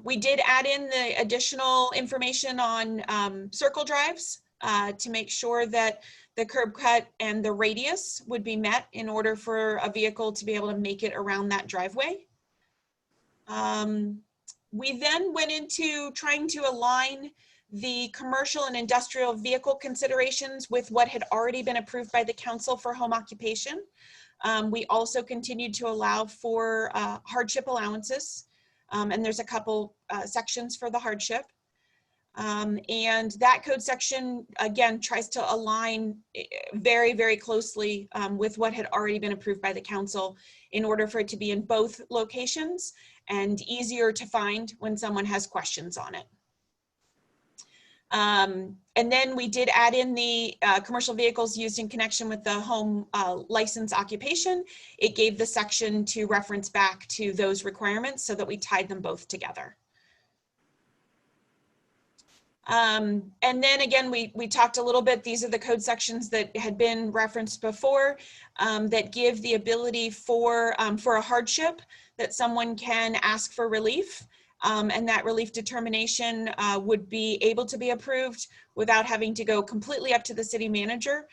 We did add in the additional information on circle drives to make sure that the curb cut and the radius would be met in order for a vehicle to be able to make it around that driveway. We then went into trying to align the commercial and industrial vehicle considerations with what had already been approved by the Council for Home Occupation. We also continued to allow for hardship allowances. And there's a couple sections for the hardship. And that code section, again, tries to align very, very closely with what had already been approved by the council in order for it to be in both locations and easier to find when someone has questions on it. And then we did add in the commercial vehicles used in connection with the home license occupation. It gave the section to reference back to those requirements so that we tied them both together. And then again, we talked a little bit, these are the code sections that had been referenced before that give the ability for a hardship that someone can ask for relief. And that relief determination would be able to be approved without having to go completely up to the city manager.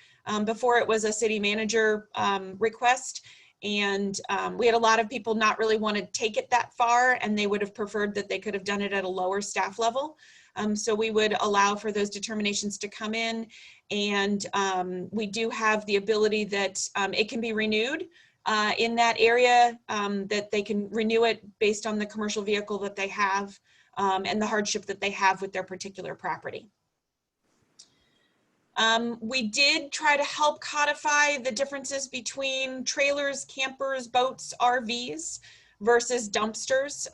Before it was a city manager request. And we had a lot of people not really want to take it that far, and they would have preferred that they could have done it at a lower staff level. So we would allow for those determinations to come in, and we do have the ability that it can be renewed in that area, that they can renew it based on the commercial vehicle that they have and the hardship that they have with their particular property. We did try to help codify the differences between trailers, campers, boats, RVs versus dumpsters.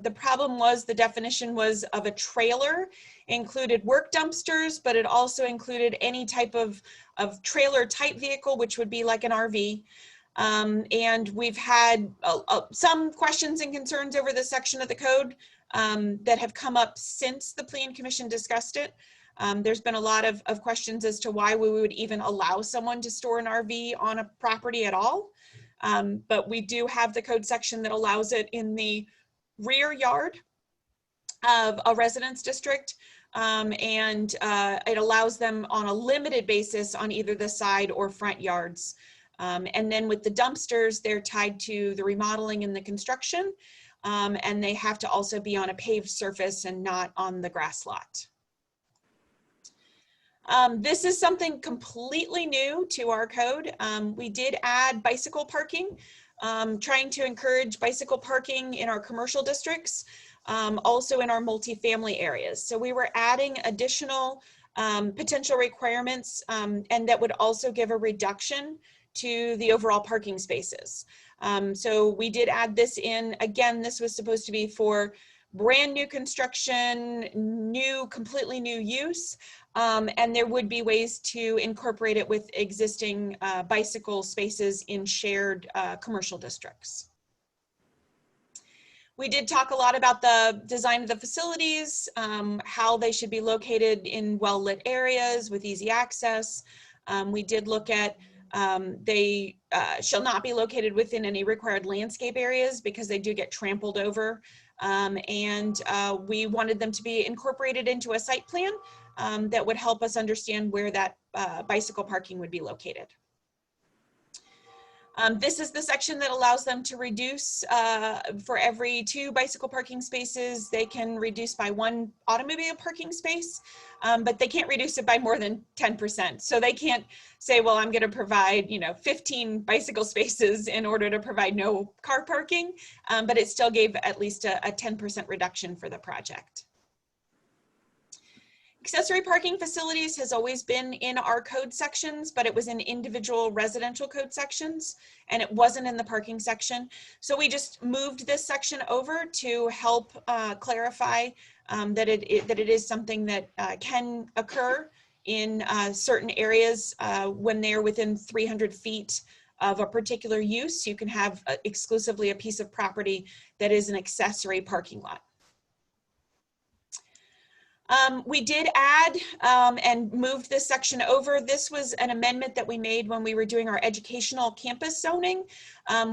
The problem was the definition was of a trailer, included work dumpsters, but it also included any type of trailer type vehicle, which would be like an RV. And we've had some questions and concerns over this section of the code that have come up since the Plan Commission discussed it. There's been a lot of questions as to why we would even allow someone to store an RV on a property at all. But we do have the code section that allows it in the rear yard of a residence district. And it allows them on a limited basis on either the side or front yards. And then with the dumpsters, they're tied to the remodeling and the construction. And they have to also be on a paved surface and not on the grass lot. This is something completely new to our code. We did add bicycle parking, trying to encourage bicycle parking in our commercial districts, also in our multifamily areas. So we were adding additional potential requirements, and that would also give a reduction to the overall parking spaces. So we did add this in. Again, this was supposed to be for brand new construction, completely new use. And there would be ways to incorporate it with existing bicycle spaces in shared commercial districts. We did talk a lot about the design of the facilities, how they should be located in well-lit areas with easy access. We did look at they shall not be located within any required landscape areas because they do get trampled over. And we wanted them to be incorporated into a site plan that would help us understand where that bicycle parking would be located. This is the section that allows them to reduce for every 2 bicycle parking spaces, they can reduce by 1 automobile parking space, but they can't reduce it by more than 10%. So they can't say, well, I'm going to provide, 15 bicycle spaces in order to provide no car parking, but it still gave at least a 10% reduction for the project. Accessory parking facilities has always been in our code sections, but it was in individual residential code sections, and it wasn't in the parking section. So we just moved this section over to help clarify that it is something that can occur in certain areas when they're within 300 feet of a particular use. You can have exclusively a piece of property that is an accessory parking lot. We did add and moved this section over. This was an amendment that we made when we were doing our educational campus zoning.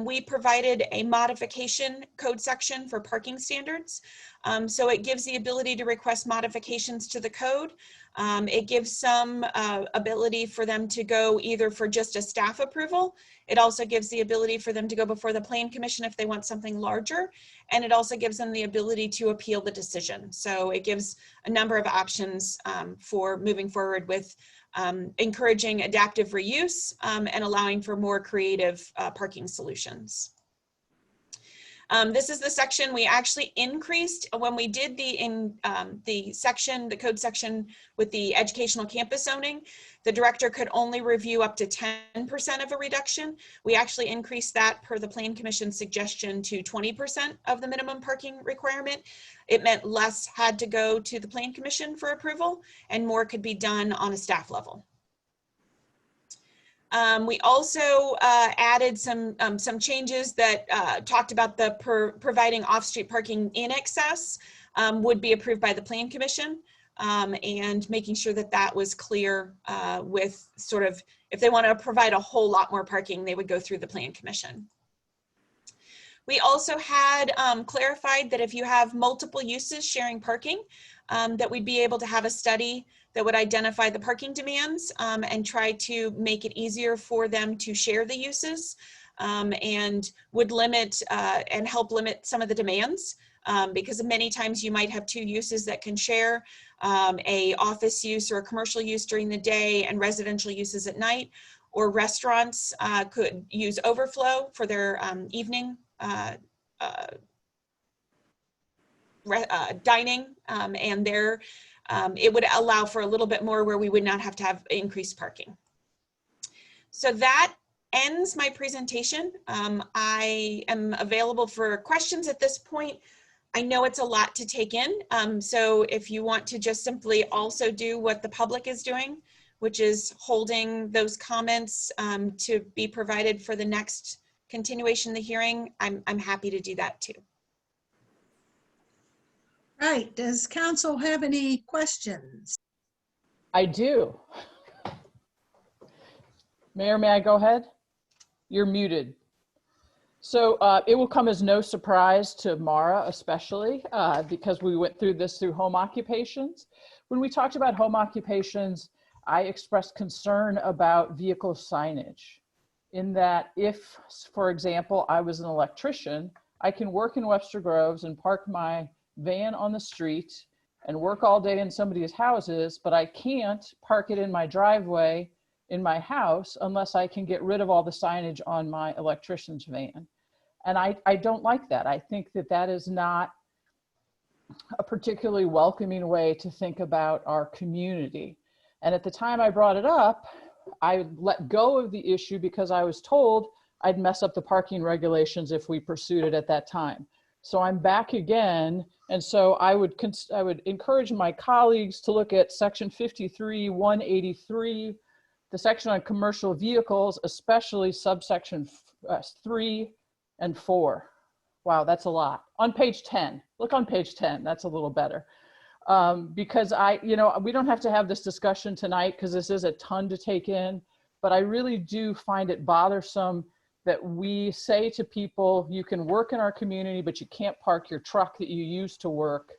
We provided a modification code section for parking standards. So it gives the ability to request modifications to the code. It gives some ability for them to go either for just a staff approval. It also gives the ability for them to go before the Plan Commission if they want something larger. And it also gives them the ability to appeal the decision. So it gives a number of options for moving forward with encouraging adaptive reuse and allowing for more creative parking solutions. This is the section we actually increased when we did the code section with the educational campus zoning. The director could only review up to 10% of a reduction. We actually increased that per the Plan Commission's suggestion to 20% of the minimum parking requirement. It meant less had to go to the Plan Commission for approval and more could be done on a staff level. We also added some changes that talked about the providing off-street parking in excess would be approved by the Plan Commission, and making sure that that was clear with sort of, if they want to provide a whole lot more parking, they would go through the Plan Commission. We also had clarified that if you have multiple uses sharing parking, that we'd be able to have a study that would identify the parking demands and try to make it easier for them to share the uses, and would limit and help limit some of the demands, because many times you might have two uses that can share, a office use or a commercial use during the day and residential uses at night, or restaurants could use overflow for their evening dining, and there it would allow for a little bit more where we would not have to have increased parking. So that ends my presentation. I am available for questions at this point. I know it's a lot to take in, so if you want to just simply also do what the public is doing, which is holding those comments to be provided for the next continuation of the hearing, I'm happy to do that too. Right, does council have any questions? I do. Mayor, may I go ahead? You're muted. So it will come as no surprise to Mara, especially because we went through this through home occupations. When we talked about home occupations, I expressed concern about vehicle signage, in that if, for example, I was an electrician, I can work in Webster Groves and park my van on the street and work all day in somebody's houses, but I can't park it in my driveway in my house unless I can get rid of all the signage on my electrician's van. And I don't like that. I think that that is not a particularly welcoming way to think about our community. And at the time I brought it up, I let go of the issue because I was told I'd mess up the parking regulations if we pursued it at that time. So I'm back again. And so I would encourage my colleagues to look at section 53-183, the section on commercial vehicles, especially subsection 3 and 4. Wow, that's a lot. On page 10, look on page 10, that's a little better. Because we don't have to have this discussion tonight because this is a ton to take in, but I really do find it bothersome that we say to people, you can work in our community, but you can't park your truck that you use to work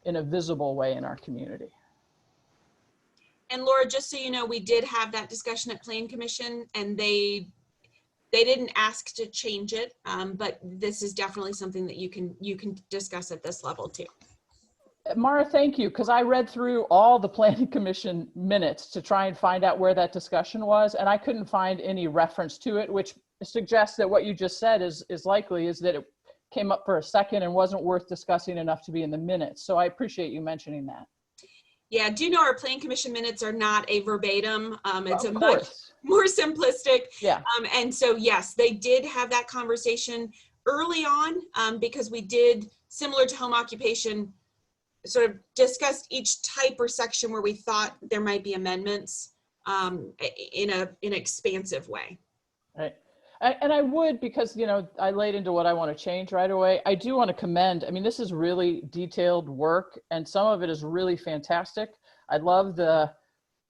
in a visible way in our community. And Laura, just so you know, we did have that discussion at Plan Commission, and they didn't ask to change it, but this is definitely something that you can discuss at this level too. Mara, thank you, because I read through all the Planning Commission minutes to try and find out where that discussion was, and I couldn't find any reference to it, which suggests that what you just said is likely is that it came up for a second and wasn't worth discussing enough to be in the minutes. So I appreciate you mentioning that. Yeah, do know our Plan Commission minutes are not a verbatim. It's of a course. much more simplistic. Yeah. And so, yes, they did have that conversation early on because we did, similar to home occupation, sort of discussed each type or section where we thought there might be amendments in an expansive way. Right. And I would, because, I laid into what I want to change right away. I do want to commend, this is really detailed work and some of it is really fantastic. I love the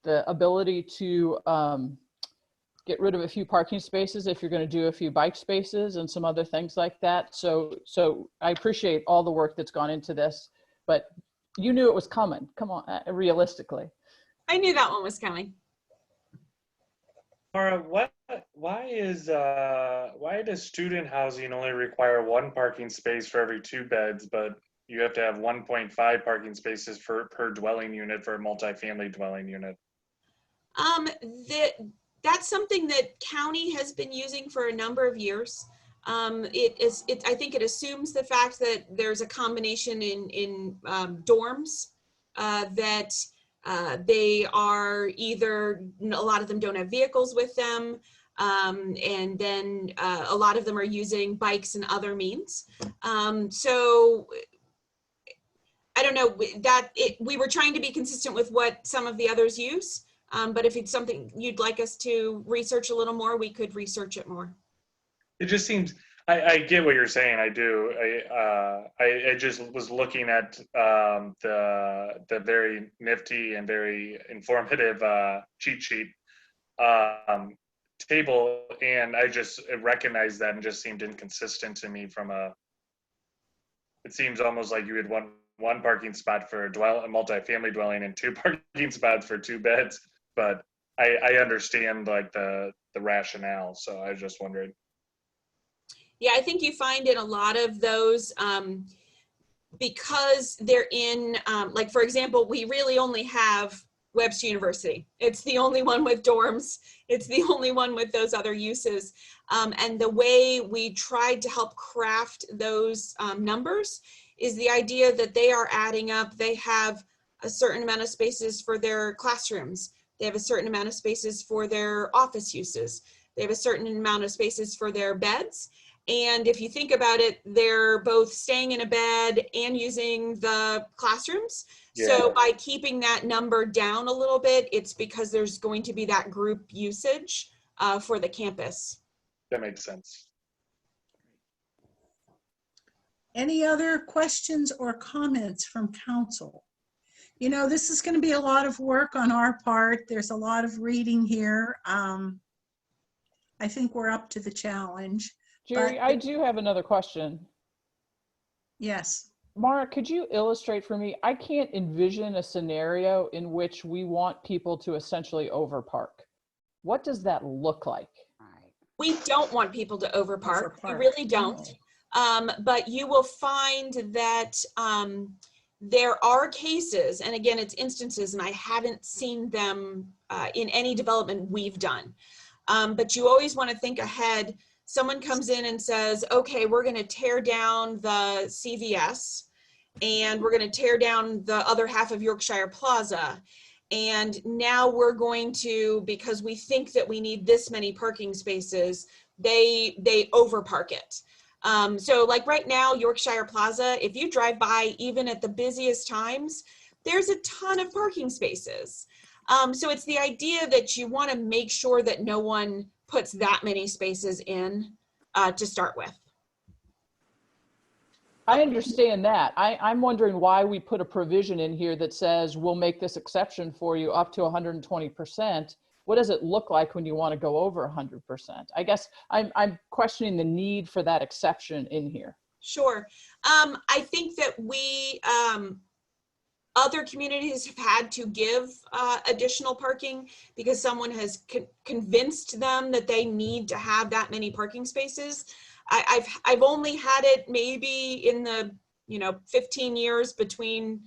ability to get rid of a few parking spaces if you're going to do a few bike spaces and some other things like that. So I appreciate all the work that's gone into this, but you knew it was coming. Come on, realistically. I knew that one was coming. Mara, why does student housing only require 1 parking space for every 2 beds, but you have to have 1.5 parking spaces per dwelling unit for a multifamily dwelling unit? That's something that county has been using for a number of years. I think it assumes the fact that there's a combination in dorms that they are either, a lot of them don't have vehicles with them, and then a lot of them are using bikes and other means. So I don't know that we were trying to be consistent with what some of the others use. But if it's something you'd like us to research a little more, we could research it more. It just seems, I get what you're saying. I do. I just was looking at the very nifty and very informative cheat sheet table, and I just recognized that and just seemed inconsistent to me from it seems almost like you would want one parking spot for a multifamily dwelling and 2 parking spots for 2 beds. But I understand like the rationale. So I was just wondering. Yeah, I think you find in a lot of those, because they're in, like, for example, we really only have Webster University. It's the only one with dorms. It's the only one with those other uses. And the way we tried to help craft those numbers is the idea that they are adding up. They have a certain amount of spaces for their classrooms. They have a certain amount of spaces for their office uses. They have a certain amount of spaces for their beds. And if you think about it, they're both staying in a bed and using the classrooms. Yeah. So by keeping that number down a little bit, it's because there's going to be that group usage for the campus. That makes sense. Any other questions or comments from council? You know, this is going to be a lot of work on our part. There's a lot of reading here. I think we're up to the challenge. Jerry, I do have another question. Yes. Mara, could you illustrate for me? I can't envision a scenario in which we want people to essentially overpark. What does that look like? We don't want people to overpark. We really don't. No. But you will find that there are cases, and again, it's instances, and I haven't seen them in any development we've done. But you always want to think ahead. Someone comes in and says, okay, we're going to tear down the CVS and we're going to tear down the other half of Yorkshire Plaza. And now we're going to, because we think that we need this many parking spaces, they overpark it. So like right now, Yorkshire Plaza, if you drive by, even at the busiest times, there's a ton of parking spaces. So it's the idea that you want to make sure that no one puts that many spaces in to start with. I understand that. I'm wondering why we put a provision in here that says we'll make this exception for you up to 120%. What does it look like when you want to go over 100%? I guess I'm questioning the need for that exception in here. Sure. I think that we, other communities have had to give additional parking because someone has convinced them that they need to have that many parking spaces. I've only had it maybe in the 15 years between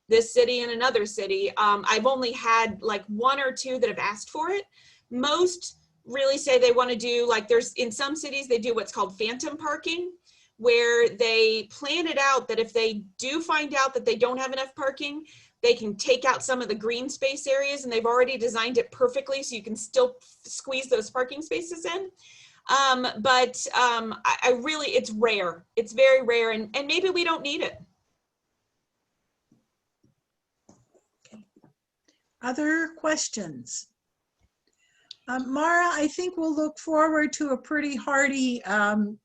this city and another city. I've only had like 1 or 2 that have asked for it. Most really say they want to do, like, there's in some cities they do what's called phantom parking, where they plan it out that if they do find out that they don't have enough parking, they can take out some of the green space areas, and they've already designed it perfectly so you can still squeeze those parking spaces in. But I really, it's rare. It's very rare, and maybe we don't need it. Okay. Other questions? Mara, I think we'll look forward to a pretty hearty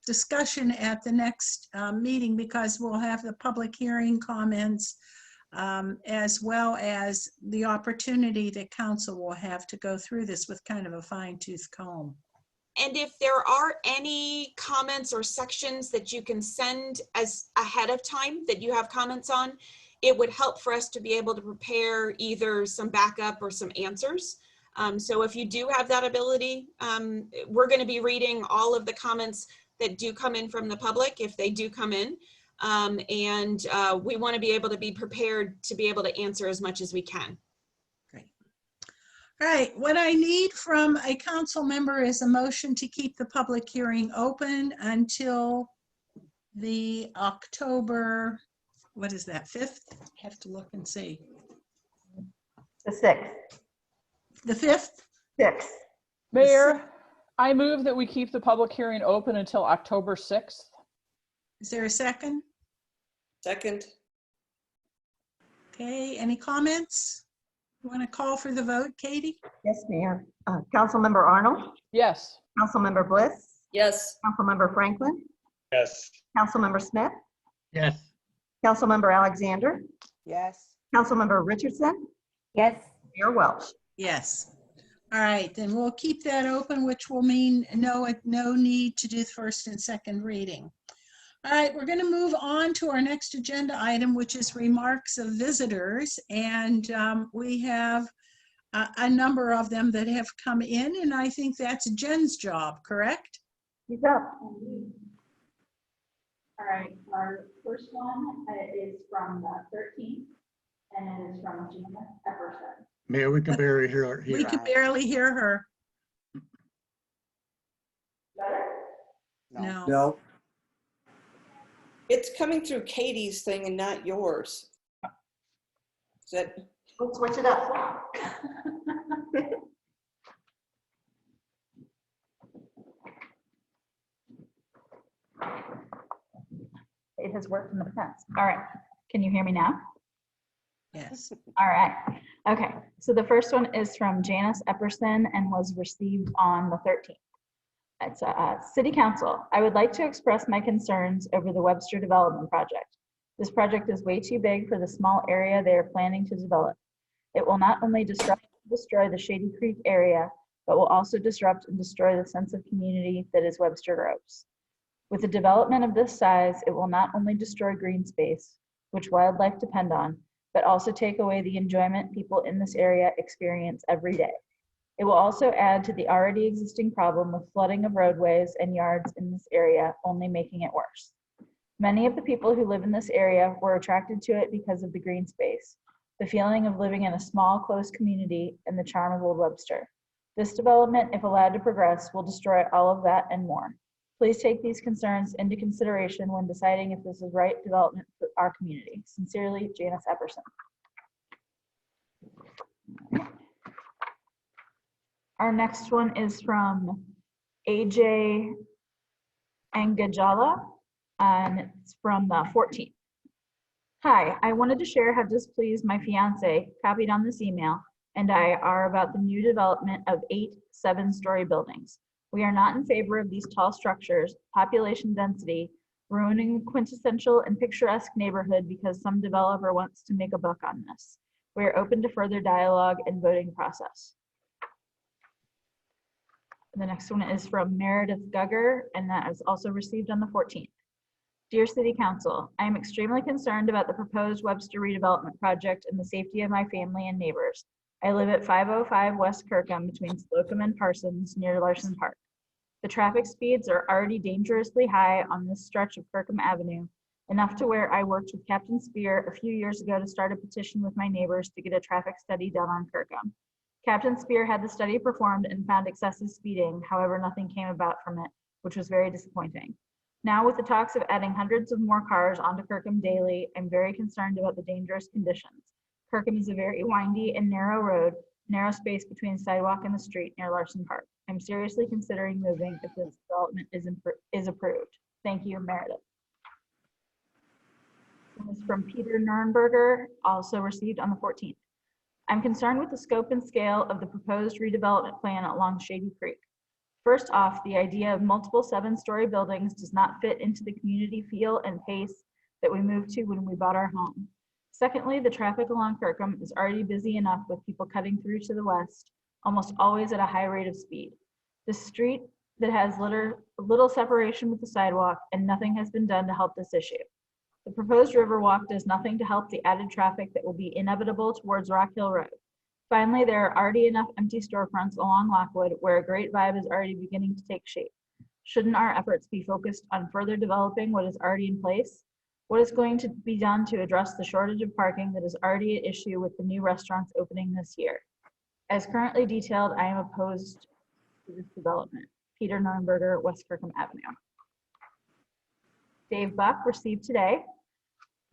discussion at the next meeting, because we'll have the public hearing comments as well as the opportunity that council will have to go through this with kind of a fine-tooth comb. And if there are any comments or sections that you can send as ahead of time that you have comments on, it would help for us to be able to prepare either some backup or some answers. So if you do have that ability, we're going to be reading all of the comments that do come in from the public, if they do come in. And we want to be able to be prepared to be able to answer as much as we can. Great. All right, what I need from a council member is a motion to keep the public hearing open until the October, what is that, 5th? Have to look and see. The 6th. The 5th? 6th. Mayor, I move that we keep the public hearing open until October 6th. Is there a second? Second. Okay, any comments? You want to call for the vote, Katie? Yes, Mayor. Councilmember Arnold, Yes. Councilmember Bliss, Yes. Councilmember Franklin, Yes. Councilmember Smith, Yes. Councilmember Alexander, Yes. Councilmember Richardson, Yes. Mayor Welch. Yes. All right, then we'll keep that open, which will mean no need to do the first and second reading. All right, we're going to move on to our next agenda item, which is remarks of visitors. And we have a number of them that have come in, and I think that's Jen's job, correct? He's up. All right, our first one is from the 13th, and it is from Gina Epperson. Mayor, we can barely hear her We here. could barely hear her. No. No. It's coming through Katie's thing and not yours. Is that, We'll switch it up. It has worked in the past. All right, can you hear me now? Yes. All right, okay. So the first one is from Janice Epperson and was received on the 13th. It's City Council. I would like to express my concerns over the Webster development project. This project is way too big for the small area they are planning to develop. It will not only destroy the Shady Creek area, but will also disrupt and destroy the sense of community that is Webster Groves. With a development of this size, it will not only destroy green space, which wildlife depend on, but also take away the enjoyment people in this area experience every day. It will also add to the already existing problem with flooding of roadways and yards in this area, only making it worse. Many of the people who live in this area were attracted to it because of the green space, the feeling of living in a small, close community, and the charm of Old Webster. This development, if allowed to progress, will destroy all of that and more. Please take these concerns into consideration when deciding if this is right development for our community. Sincerely, Janice Epperson. Our next one is from AJ Angajala, and it's from the 14th. Hi, I wanted to share how displeased my fiance, copied on this email, and I are about the new development of 8 7-story buildings. We are not in favor of these tall structures, population density, ruining the quintessential and picturesque neighborhood because some developer wants to make a buck on this. We are open to further dialogue and voting process. The next one is from Meredith Gugger, and that is also received on the 14th. Dear City Council, I am extremely concerned about the proposed Webster redevelopment project and the safety of my family and neighbors. I live at 505 West Kirkham between Slocum and Parsons near Larson Park. The traffic speeds are already dangerously high on this stretch of Kirkham Avenue, enough to where I worked with Captain Spear a few years ago to start a petition with my neighbors to get a traffic study done on Kirkham. Captain Spear had the study performed and found excessive speeding, however, nothing came about from it, which was very disappointing. Now, with the talks of adding hundreds of more cars onto Kirkham daily, I'm very concerned about the dangerous conditions. Kirkham is a very windy and narrow road, narrow space between the sidewalk and the street near Larson Park. I'm seriously considering moving if this development is approved. Thank you, Meredith. This is from Peter Nurnberger, also received on the 14th. I'm concerned with the scope and scale of the proposed redevelopment plan along Shady Creek. First off, the idea of multiple 7-story buildings does not fit into the community feel and pace that we moved to when we bought our home. Secondly, the traffic along Kirkham is already busy enough with people cutting through to the west, almost always at a high rate of speed. The street that has little separation with the sidewalk, and nothing has been done to help this issue. The proposed Riverwalk does nothing to help the added traffic that will be inevitable towards Rock Hill Road. Finally, there are already enough empty storefronts along Lockwood where a great vibe is already beginning to take shape. Shouldn't our efforts be focused on further developing what is already in place? What is going to be done to address the shortage of parking that is already at issue with the new restaurants opening this year? As currently detailed, I am opposed to this development. Peter Nurnberger, West Kirkham Avenue. Dave Buck, received today.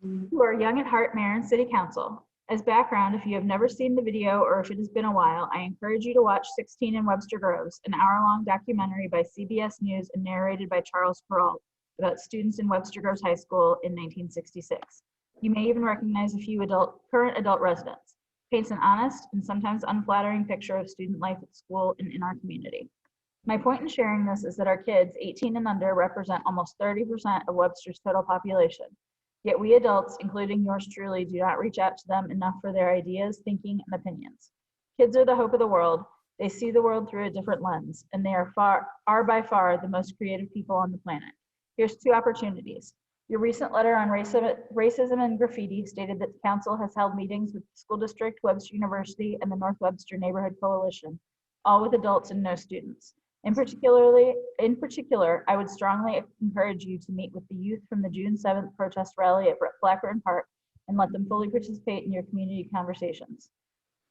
You are young at heart, Mayor and City Council. As background, if you have never seen the video or if it has been a while, I encourage you to watch 16 in Webster Groves, an hour-long documentary by CBS News and narrated by Charles Perrault about students in Webster Groves High School in 1966. You may even recognize a few current adult residents. Paints an honest and sometimes unflattering picture of student life at school and in our community. My point in sharing this is that our kids, 18 and under, represent almost 30% of Webster's total population. Yet we adults, including yours truly, do not reach out to them enough for their ideas, thinking, and opinions. Kids are the hope of the world. They see the world through a different lens, and they are by far the most creative people on the planet. Here's 2 opportunities. Your recent letter on racism and graffiti stated that the council has held meetings with the school district, Webster University, and the North Webster Neighborhood Coalition, all with adults and no students. In particular, I would strongly encourage you to meet with the youth from the June 7th protest rally at Blackburn Park and let them fully participate in your community conversations.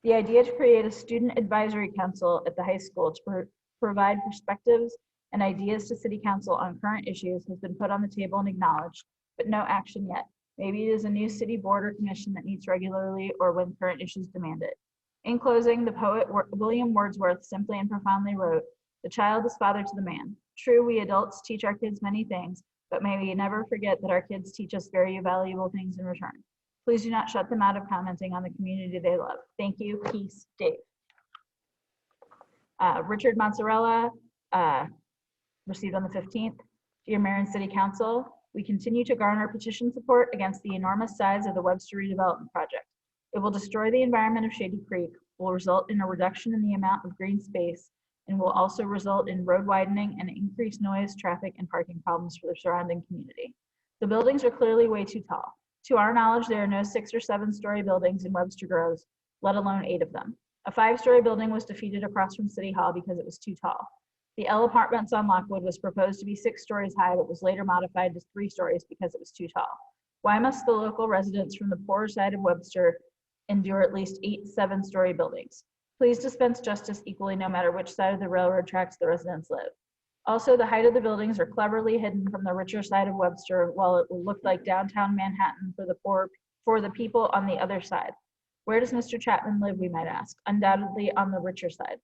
The idea to create a student advisory council at the high school to provide perspectives and ideas to City Council on current issues has been put on the table and acknowledged, but no action yet. Maybe it is a new city board or commission that meets regularly or when current issues demand it. In closing, the poet William Wordsworth simply and profoundly wrote, "The child is father to the man." True, we adults teach our kids many things, but may we never forget that our kids teach us very valuable things in return. Please do not shut them out of commenting on the community they love. Thank you. Peace, Dave. Richard Mozzarella, received on the 15th. Dear Mayor and City Council, we continue to garner petition support against the enormous size of the Webster redevelopment project. It will destroy the environment of Shady Creek, will result in a reduction in the amount of green space, and will also result in road widening and increased noise, traffic, and parking problems for the surrounding community. The buildings are clearly way too tall. To our knowledge, there are no 6 or 7-story buildings in Webster Groves, let alone 8 of them. A 5-story building was defeated across from City Hall because it was too tall. The L Apartments on Lockwood was proposed to be 6 stories high, but was later modified to 3 stories because it was too tall. Why must the local residents from the poorer side of Webster endure at least 8 7-story buildings? Please dispense justice equally no matter which side of the railroad tracks the residents live. Also, the height of the buildings are cleverly hidden from the richer side of Webster, while it will look like downtown Manhattan for the people on the other side. Where does Mr. Chapman live, we might ask? Undoubtedly on the richer side.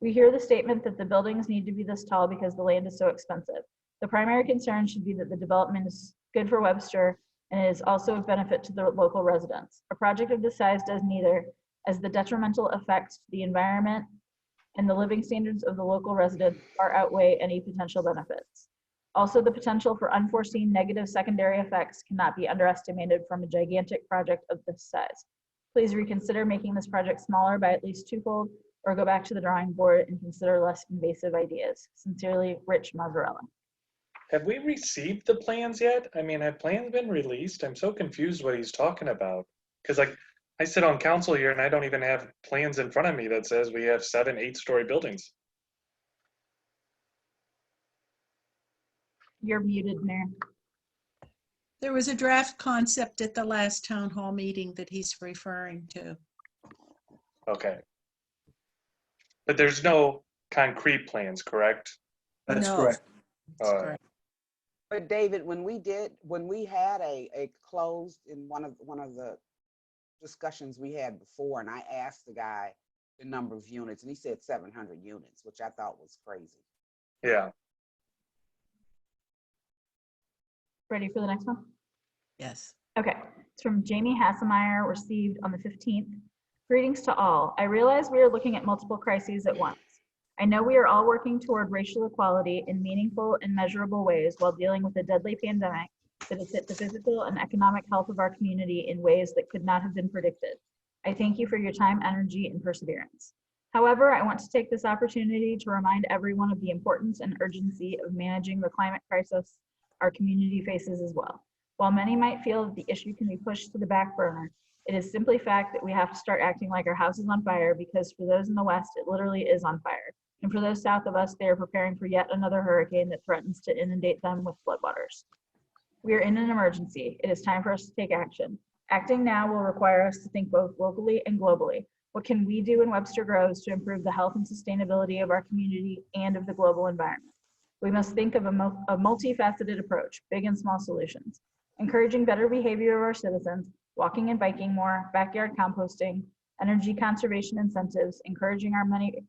We hear the statement that the buildings need to be this tall because the land is so expensive. The primary concern should be that the development is good for Webster and it is also of benefit to the local residents. A project of this size does neither, as the detrimental effects to the environment and the living standards of the local residents far outweigh any potential benefits. Also, the potential for unforeseen negative secondary effects cannot be underestimated from a gigantic project of this size. Please reconsider making this project smaller by at least 2-fold, or go back to the drawing board and consider less invasive ideas. Sincerely, Rich Mazzarella. Have we received the plans yet? I mean, have plans been released? I'm so confused what he's talking about. Because like, I sit on council here and I don't even have plans in front of me that says we have 7 8-story buildings. You're muted, Mayor. There was a draft concept at the last town hall meeting that he's referring to. Okay. But there's no concrete plans, correct? That's No. correct. That's All right. correct. But David, when we had a closed in one of the discussions we had before, and I asked the guy the number of units, and he said 700 units, which I thought was crazy. Yeah. Ready for the next one? Yes. Okay, it's from Jamie Hassemeyer, received on the 15th. Greetings to all. I realize we are looking at multiple crises at once. I know we are all working toward racial equality in meaningful and measurable ways while dealing with a deadly pandemic that has hit the physical and economic health of our community in ways that could not have been predicted. I thank you for your time, energy, and perseverance. However, I want to take this opportunity to remind everyone of the importance and urgency of managing the climate crisis our community faces as well. While many might feel that the issue can be pushed to the back burner, it is simply fact that we have to start acting like our house is on fire, because for those in the West, it literally is on fire. And for those south of us, they are preparing for yet another hurricane that threatens to inundate them with floodwaters. We are in an emergency. It is time for us to take action. Acting now will require us to think both locally and globally. What can we do in Webster Groves to improve the health and sustainability of our community and of the global environment? We must think of a multifaceted approach, big and small solutions, encouraging better behavior of our citizens, walking and biking more, backyard composting, energy conservation incentives, encouraging our many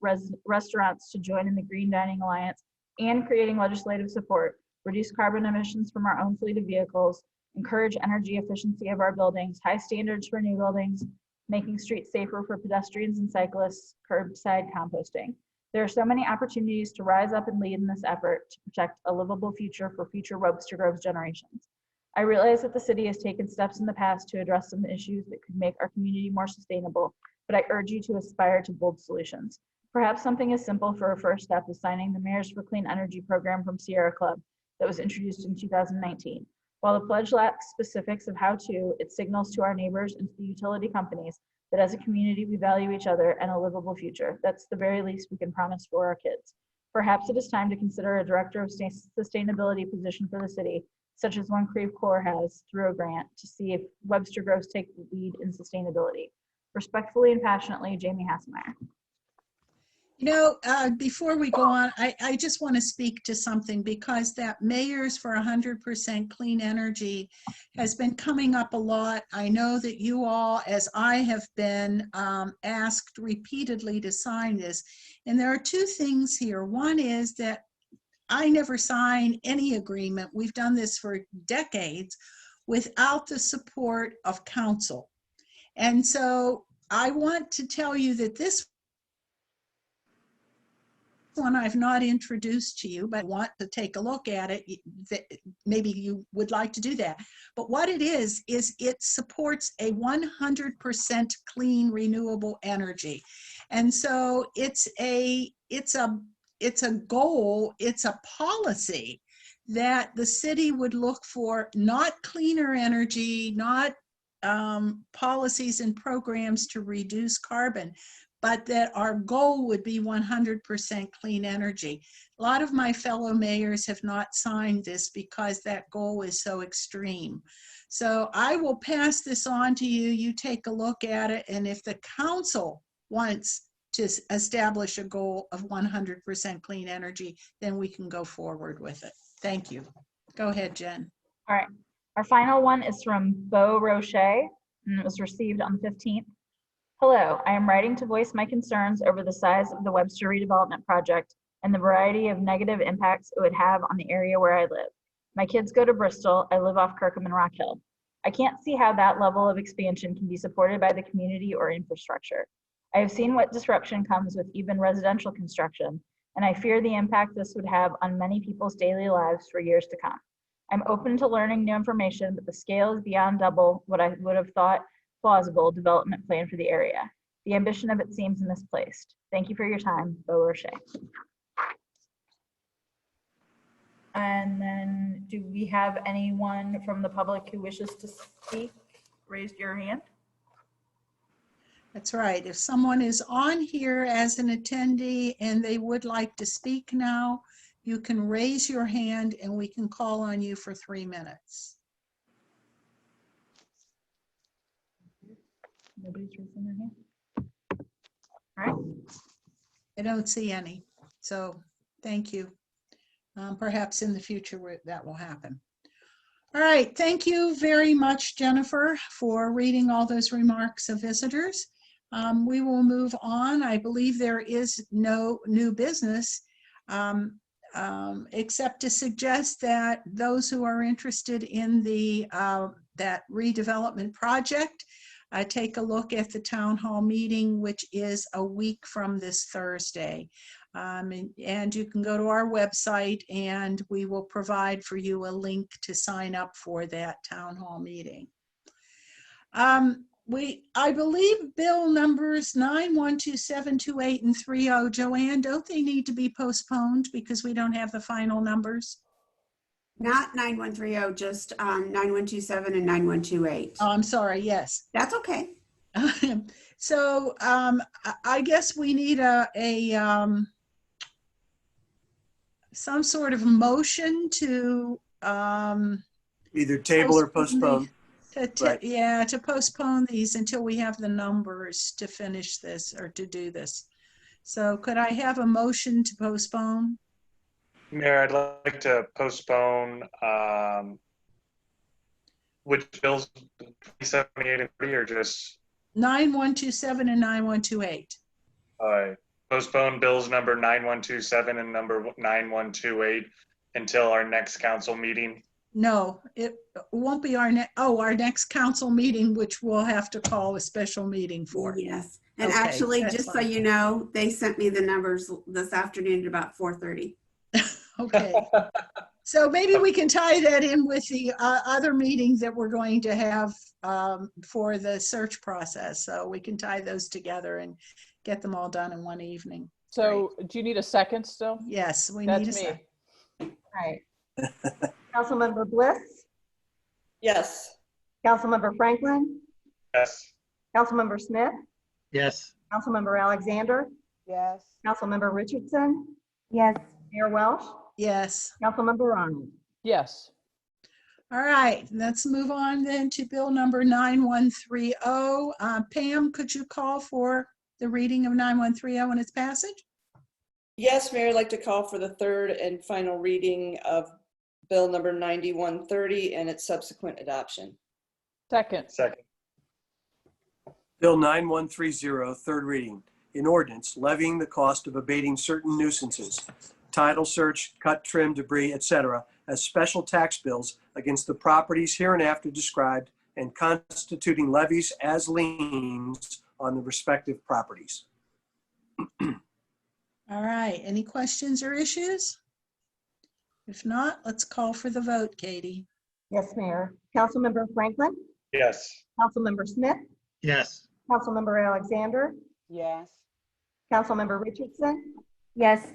restaurants to join in the Green Dining Alliance, and creating legislative support, reduce carbon emissions from our own fleet of vehicles, encourage energy efficiency of our buildings, high standards for new buildings, making streets safer for pedestrians and cyclists, curbside composting. There are so many opportunities to rise up and lead in this effort to protect a livable future for future Webster Groves generations. I realize that the city has taken steps in the past to address some issues that could make our community more sustainable, but I urge you to aspire to bold solutions. Perhaps something as simple for a first step as signing the Mayors for Clean Energy program from Sierra Club that was introduced in 2019. While the pledge lacks specifics of how to, it signals to our neighbors and to the utility companies that as a community we value each other and a livable future. That's the very least we can promise for our kids. Perhaps it is time to consider a director of sustainability position for the city, such as one Creve Corps has through a grant, to see if Webster Groves take the lead in sustainability. Respectfully and passionately, Jamie Hassemeyer. You know, before we go on, I just want to speak to something, because that Mayors for 100% Clean Energy has been coming up a lot. I know that you all, as I have been, asked repeatedly to sign this. And there are two things here. One is that I never sign any agreement. We've done this for decades without the support of council. And so I want to tell you that this one I've not introduced to you, but I want to take a look at it. Maybe you would like to do that. But what it is it supports a 100% clean renewable energy. And so it's a goal, it's a policy that the city would look for, not cleaner energy, not policies and programs to reduce carbon, but that our goal would be 100% clean energy. A lot of my fellow mayors have not signed this because that goal is so extreme. So I will pass this on to you. You take a look at it, and if the council wants to establish a goal of 100% clean energy, then we can go forward with it. Thank you. Go ahead, Jen. All right. Our final one is from Beau Roche, and it was received on the 15th. Hello, I am writing to voice my concerns over the size of the Webster redevelopment project and the variety of negative impacts it would have on the area where I live. My kids go to Bristol. I live off Kirkham and Rock Hill. I can't see how that level of expansion can be supported by the community or infrastructure. I have seen what disruption comes with even residential construction, and I fear the impact this would have on many people's daily lives for years to come. I'm open to learning new information, but the scale is beyond double what I would have thought plausible development plan for the area. The ambition of it seems misplaced. Thank you for your time, Beau Roche. And then do we have anyone from the public who wishes to speak? Raise your hand. That's right. If someone is on here as an attendee and they would like to speak now, you can raise your hand and we can call on you for 3 minutes. Nobody's raising their hand. All right. I don't see any. So thank you. Perhaps in the future that will happen. All right. Thank you very much, Jennifer, for reading all those remarks of visitors. We will move on. I believe there is no new business, except to suggest that those who are interested in the that redevelopment project take a look at the town hall meeting, which is a week from this Thursday. And you can go to our website and we will provide for you a link to sign up for that town hall meeting. I believe bill numbers 912728 and 30, Joanne, don't they need to be postponed because we don't have the final numbers? Not 9130, just 9127 and 9128. Oh, I'm sorry, yes. That's okay. So I guess we need some sort of motion to Either table or postpone. Right. Yeah, to postpone these until we have the numbers to finish this or to do this. So could I have a motion to postpone? Mayor, I'd like to postpone, which bills, 78 and 30, or just 9127 and 9128. postpone bills number 9127 and number 9128 until our next council meeting? No, it won't be our next council meeting, which we'll have to call a special meeting for. Yes. And Okay, actually, that's just so fine. you know, they sent me the numbers this afternoon at about 4:30. Okay. So maybe we can tie that in with the other meetings that we're going to have for the search process. So we can tie those together and get them all done in one evening. So do you need a second still? Yes, we That's need a me. second. All right. Councilmember Bliss, Yes. Councilmember Franklin, Yes. Councilmember Smith, Yes. Councilmember Alexander, Yes. Councilmember Richardson, Yes. Mayor Welsh, Yes. Councilmember Arnold. Yes. All right, let's move on then to bill number 9130. Pam, could you call for the reading of 9130 and its passage? Yes, Mayor, I'd like to call for the third and final reading of bill number 9130 and its subsequent adoption. Second. Second. Bill 9130, third reading. An ordinance levying the cost of abating certain nuisances, title search, cut, trim, debris, etc., as special tax bills against the properties hereinafter described and constituting levies as liens on the respective properties. All right, any questions or issues? If not, let's call for the vote, Katie. Yes, Mayor. Councilmember Franklin, Yes. Councilmember Smith, Yes. Councilmember Alexander, Yes. Councilmember Richardson, Yes.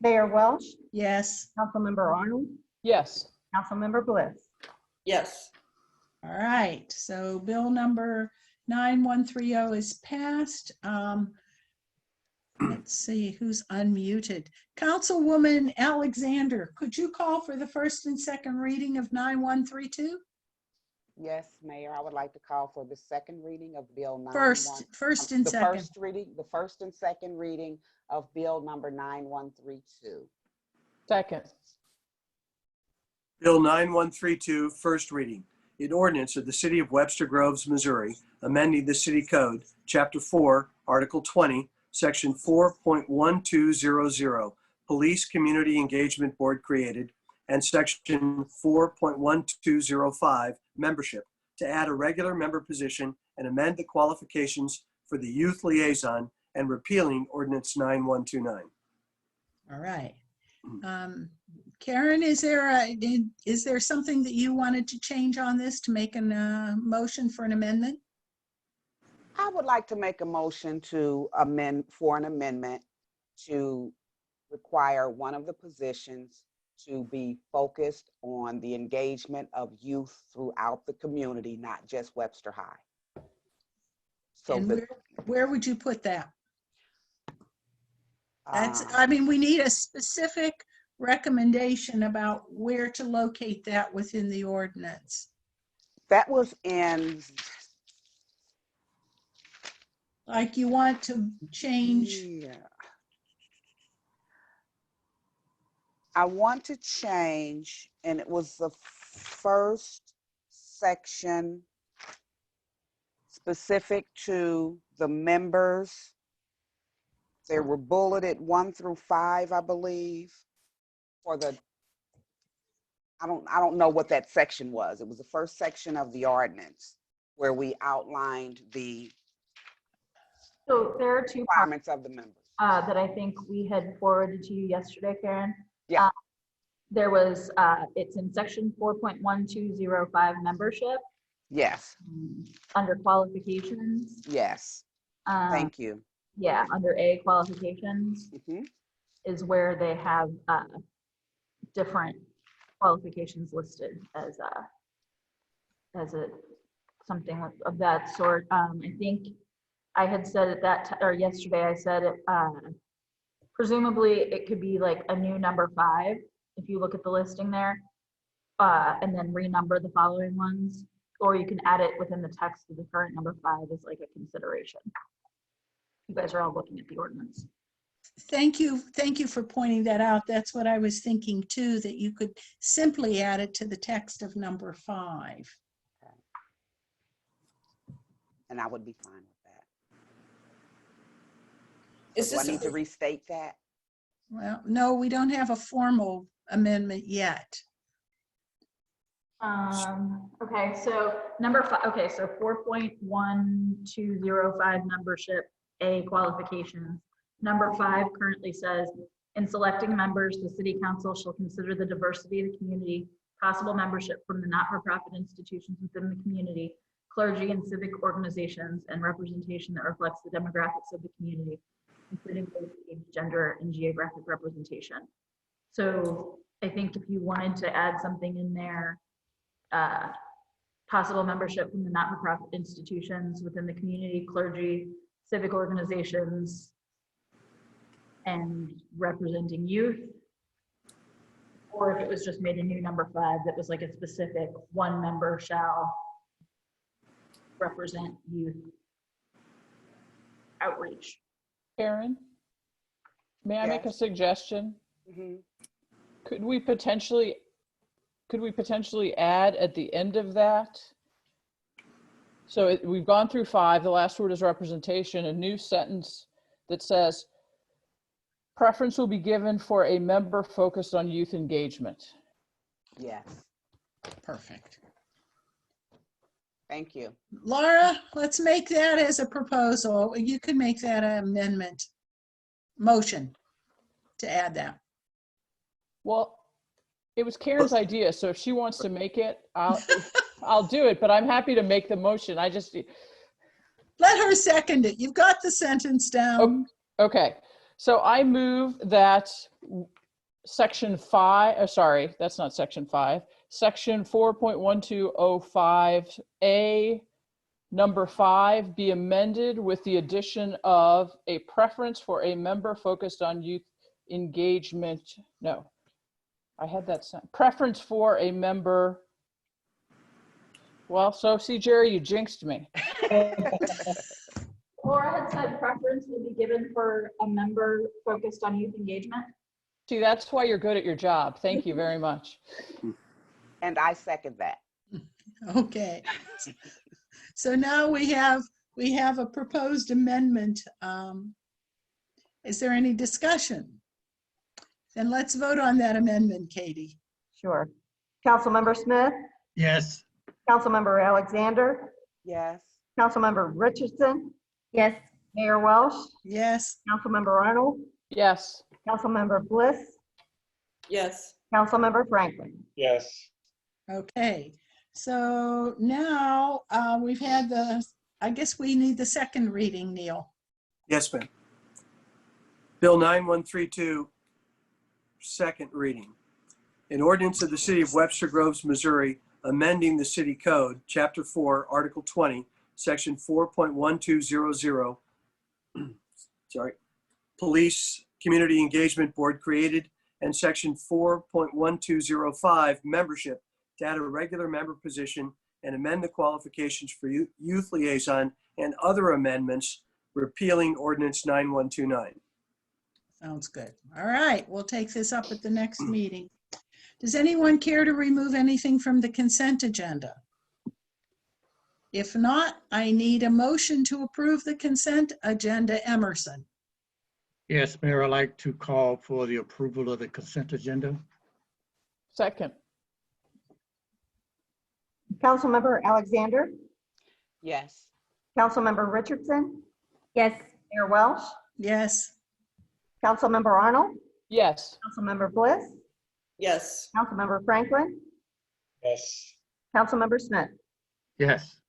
Mayor Welsh, Yes. Councilmember Arnold, Yes. Councilmember Bliss. Yes. All right, so bill number 9130 is passed. Let's see who's unmuted. Councilwoman Alexander, could you call for the first and second reading of 9132? Yes, Mayor, I would like to call for the second reading of Bill 91. First and the second. first and second reading of Bill number 9132. Second. Bill 9132, first reading. An ordinance of the City of Webster Groves, Missouri, amending the City Code, Chapter 4, Article 20, Section 4.1200, Police Community Engagement Board created, and Section 4.1205, Membership, to add a regular member position and amend the qualifications for the youth liaison and repealing Ordinance 9129. All right. Karen, is there something that you wanted to change on this to make a motion for an amendment? I would like to make a motion to amend for an amendment to require one of the positions to be focused on the engagement of youth throughout the community, not just Webster High. So And where would you put that? That's, um, I mean, we need a specific recommendation about where to locate that within the ordinance. that was in, Like you want to change, yeah. I want to change, and it was the first section specific to the members. They were bulleted 1 through 5, I believe, for the, I don't know what that section was. It was the first section of the ordinance where we outlined the So there are two parts requirements of the members. that I think we had forwarded to you yesterday, Karen. Yeah. There was, it's in section 4.1205 membership, Yes, under qualifications. yes, thank you. Yeah, under A, qualifications, Mhm. is where they have different qualifications listed as something of that sort. I think I had said at that or yesterday I said it, presumably it could be like a new number 5 if you look at the listing there, and then renumber the following ones. or you can add it within the text of the current number 5 as like a consideration. You guys are all looking at the ordinance. Thank you for pointing that out. That's what I was thinking too, that you could simply add it to the text of number 5. And I would be fine with that. Is Do I this need to restate that? Well, no, we don't have a formal amendment yet. Okay, so number 5, okay, so 4.1205 membership, A, qualifications. Number 5 currently says, in selecting members, the city council shall consider the diversity of the community, possible membership from the not-for-profit institutions within the community, clergy and civic organizations, and representation that reflects the demographics of the community, including both age, gender, and geographic representation. So I think if you wanted to add something in there, possible membership from the not-for-profit institutions within the community, clergy, civic organizations, and representing youth. Or if it was just made a new number 5 that was like a specific one member shall represent youth outreach. Karen, may I make a Yes. suggestion? Mhm. Could we potentially add at the end of that? So we've gone through 5, the last word is representation, a new sentence that says, preference will be given for a member focused on youth engagement. Yes, Perfect. thank you. Laura, let's make that as a proposal. You could make that an amendment motion to add that. Well, it was Karen's idea, so if she wants to make it, I'll do it, but I'm happy to make the motion. I just, Let her second it. You've got the sentence down. okay. So I move that section 5, sorry, that's not section 5, section 4.1205A, number 5 be amended with the addition of a preference for a member focused on youth engagement. No, I had that preference for a member. Well, so see, Jerry, you jinxed me. Laura had said preference will be given for a member focused on youth engagement. See, that's why you're good at your job. Thank you very much. And I second that. Okay. So now we have a proposed amendment. Is there any discussion? Then let's vote on that amendment, Katie. Sure. Councilmember Smith, Yes. Councilmember Alexander, Yes, Councilmember Richardson, Yes. Mayor Welsh, Yes. Councilmember Arnold, Yes. Councilmember Bliss, Yes. Councilmember Franklin. Yes. Okay. So now we've had I guess we need the second reading, Neil. Yes, ma'am. Bill 9132, second reading. An ordinance of the City of Webster Groves, Missouri, amending the City Code, Chapter 4, Article 20, Section 4.1200, sorry, Police Community Engagement Board created, and Section 4.1205, membership, to add a regular member position and amend the qualifications for youth liaison and other amendments, repealing Ordinance 9129. Sounds good. All right, we'll take this up at the next meeting. Does anyone care to remove anything from the consent agenda? If not, I need a motion to approve the consent agenda. Emerson. Yes, Mayor, I'd like to call for the approval of the consent agenda. Second. Councilmember Alexander, yes, Councilmember Richardson, Yes. Mayor Welsh, Yes. Councilmember Arnold, Yes. Councilmember Bliss, Yes. Councilmember Franklin, Yes. Councilmember Smith. Yes.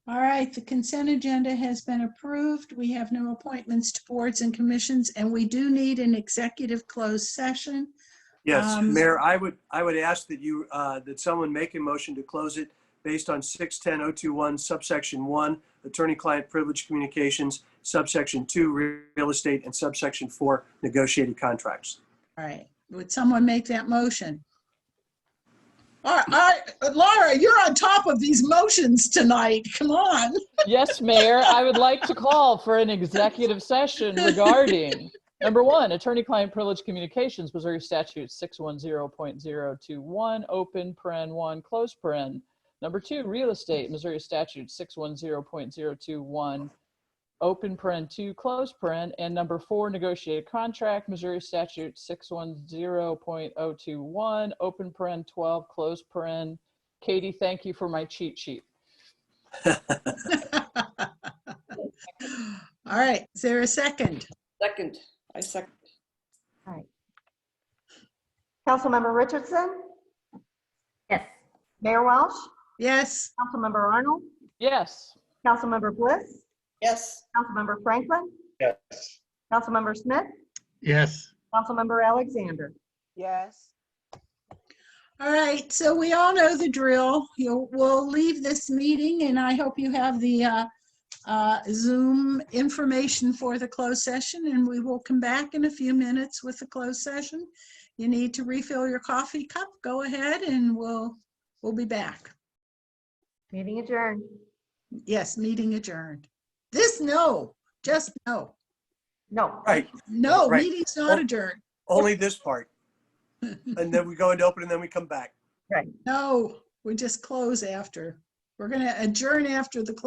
All right, the consent agenda has been approved. We have no appointments to boards and commissions, and we do need an executive closed session. Yes, Mayor, I would ask that that someone make a motion to close it based on 610-021 subsection 1, attorney-client privilege communications, subsection 2, real estate, and subsection 4, negotiated contracts. All right, would someone make that motion? Or Laura, you're on top of these motions tonight. Come on. Yes, Mayor, I would like to call for an executive session regarding, number one, attorney-client privilege communications, Missouri Statute 610.021, open paren 1, close paren. Number two, real estate, Missouri Statute 610.021, open paren 2, close paren. And number four, negotiated contract, Missouri Statute 610.021, open paren 12, close paren. Katie, thank you for my cheat sheet. All right, is there a second? Second, I second. All right. Councilmember Richardson, Yes. Mayor Welsh, Yes. Councilmember Arnold, Yes. Councilmember Bliss, Yes. Councilmember Franklin, Yes. Councilmember Smith, Yes. Councilmember Alexander. Yes. All right, so we all know the drill. We'll leave this meeting, and I hope you have the Zoom information for the closed session, and we will come back in a few minutes with the closed session. You need to refill your coffee cup, go ahead, and we'll be back. Meeting adjourned. Yes, meeting adjourned. Just no. No. Right. No, Right. meeting's not adjourned. Only this part. And then we go into open and then we come back. No, we just close after. We're going to adjourn after the close.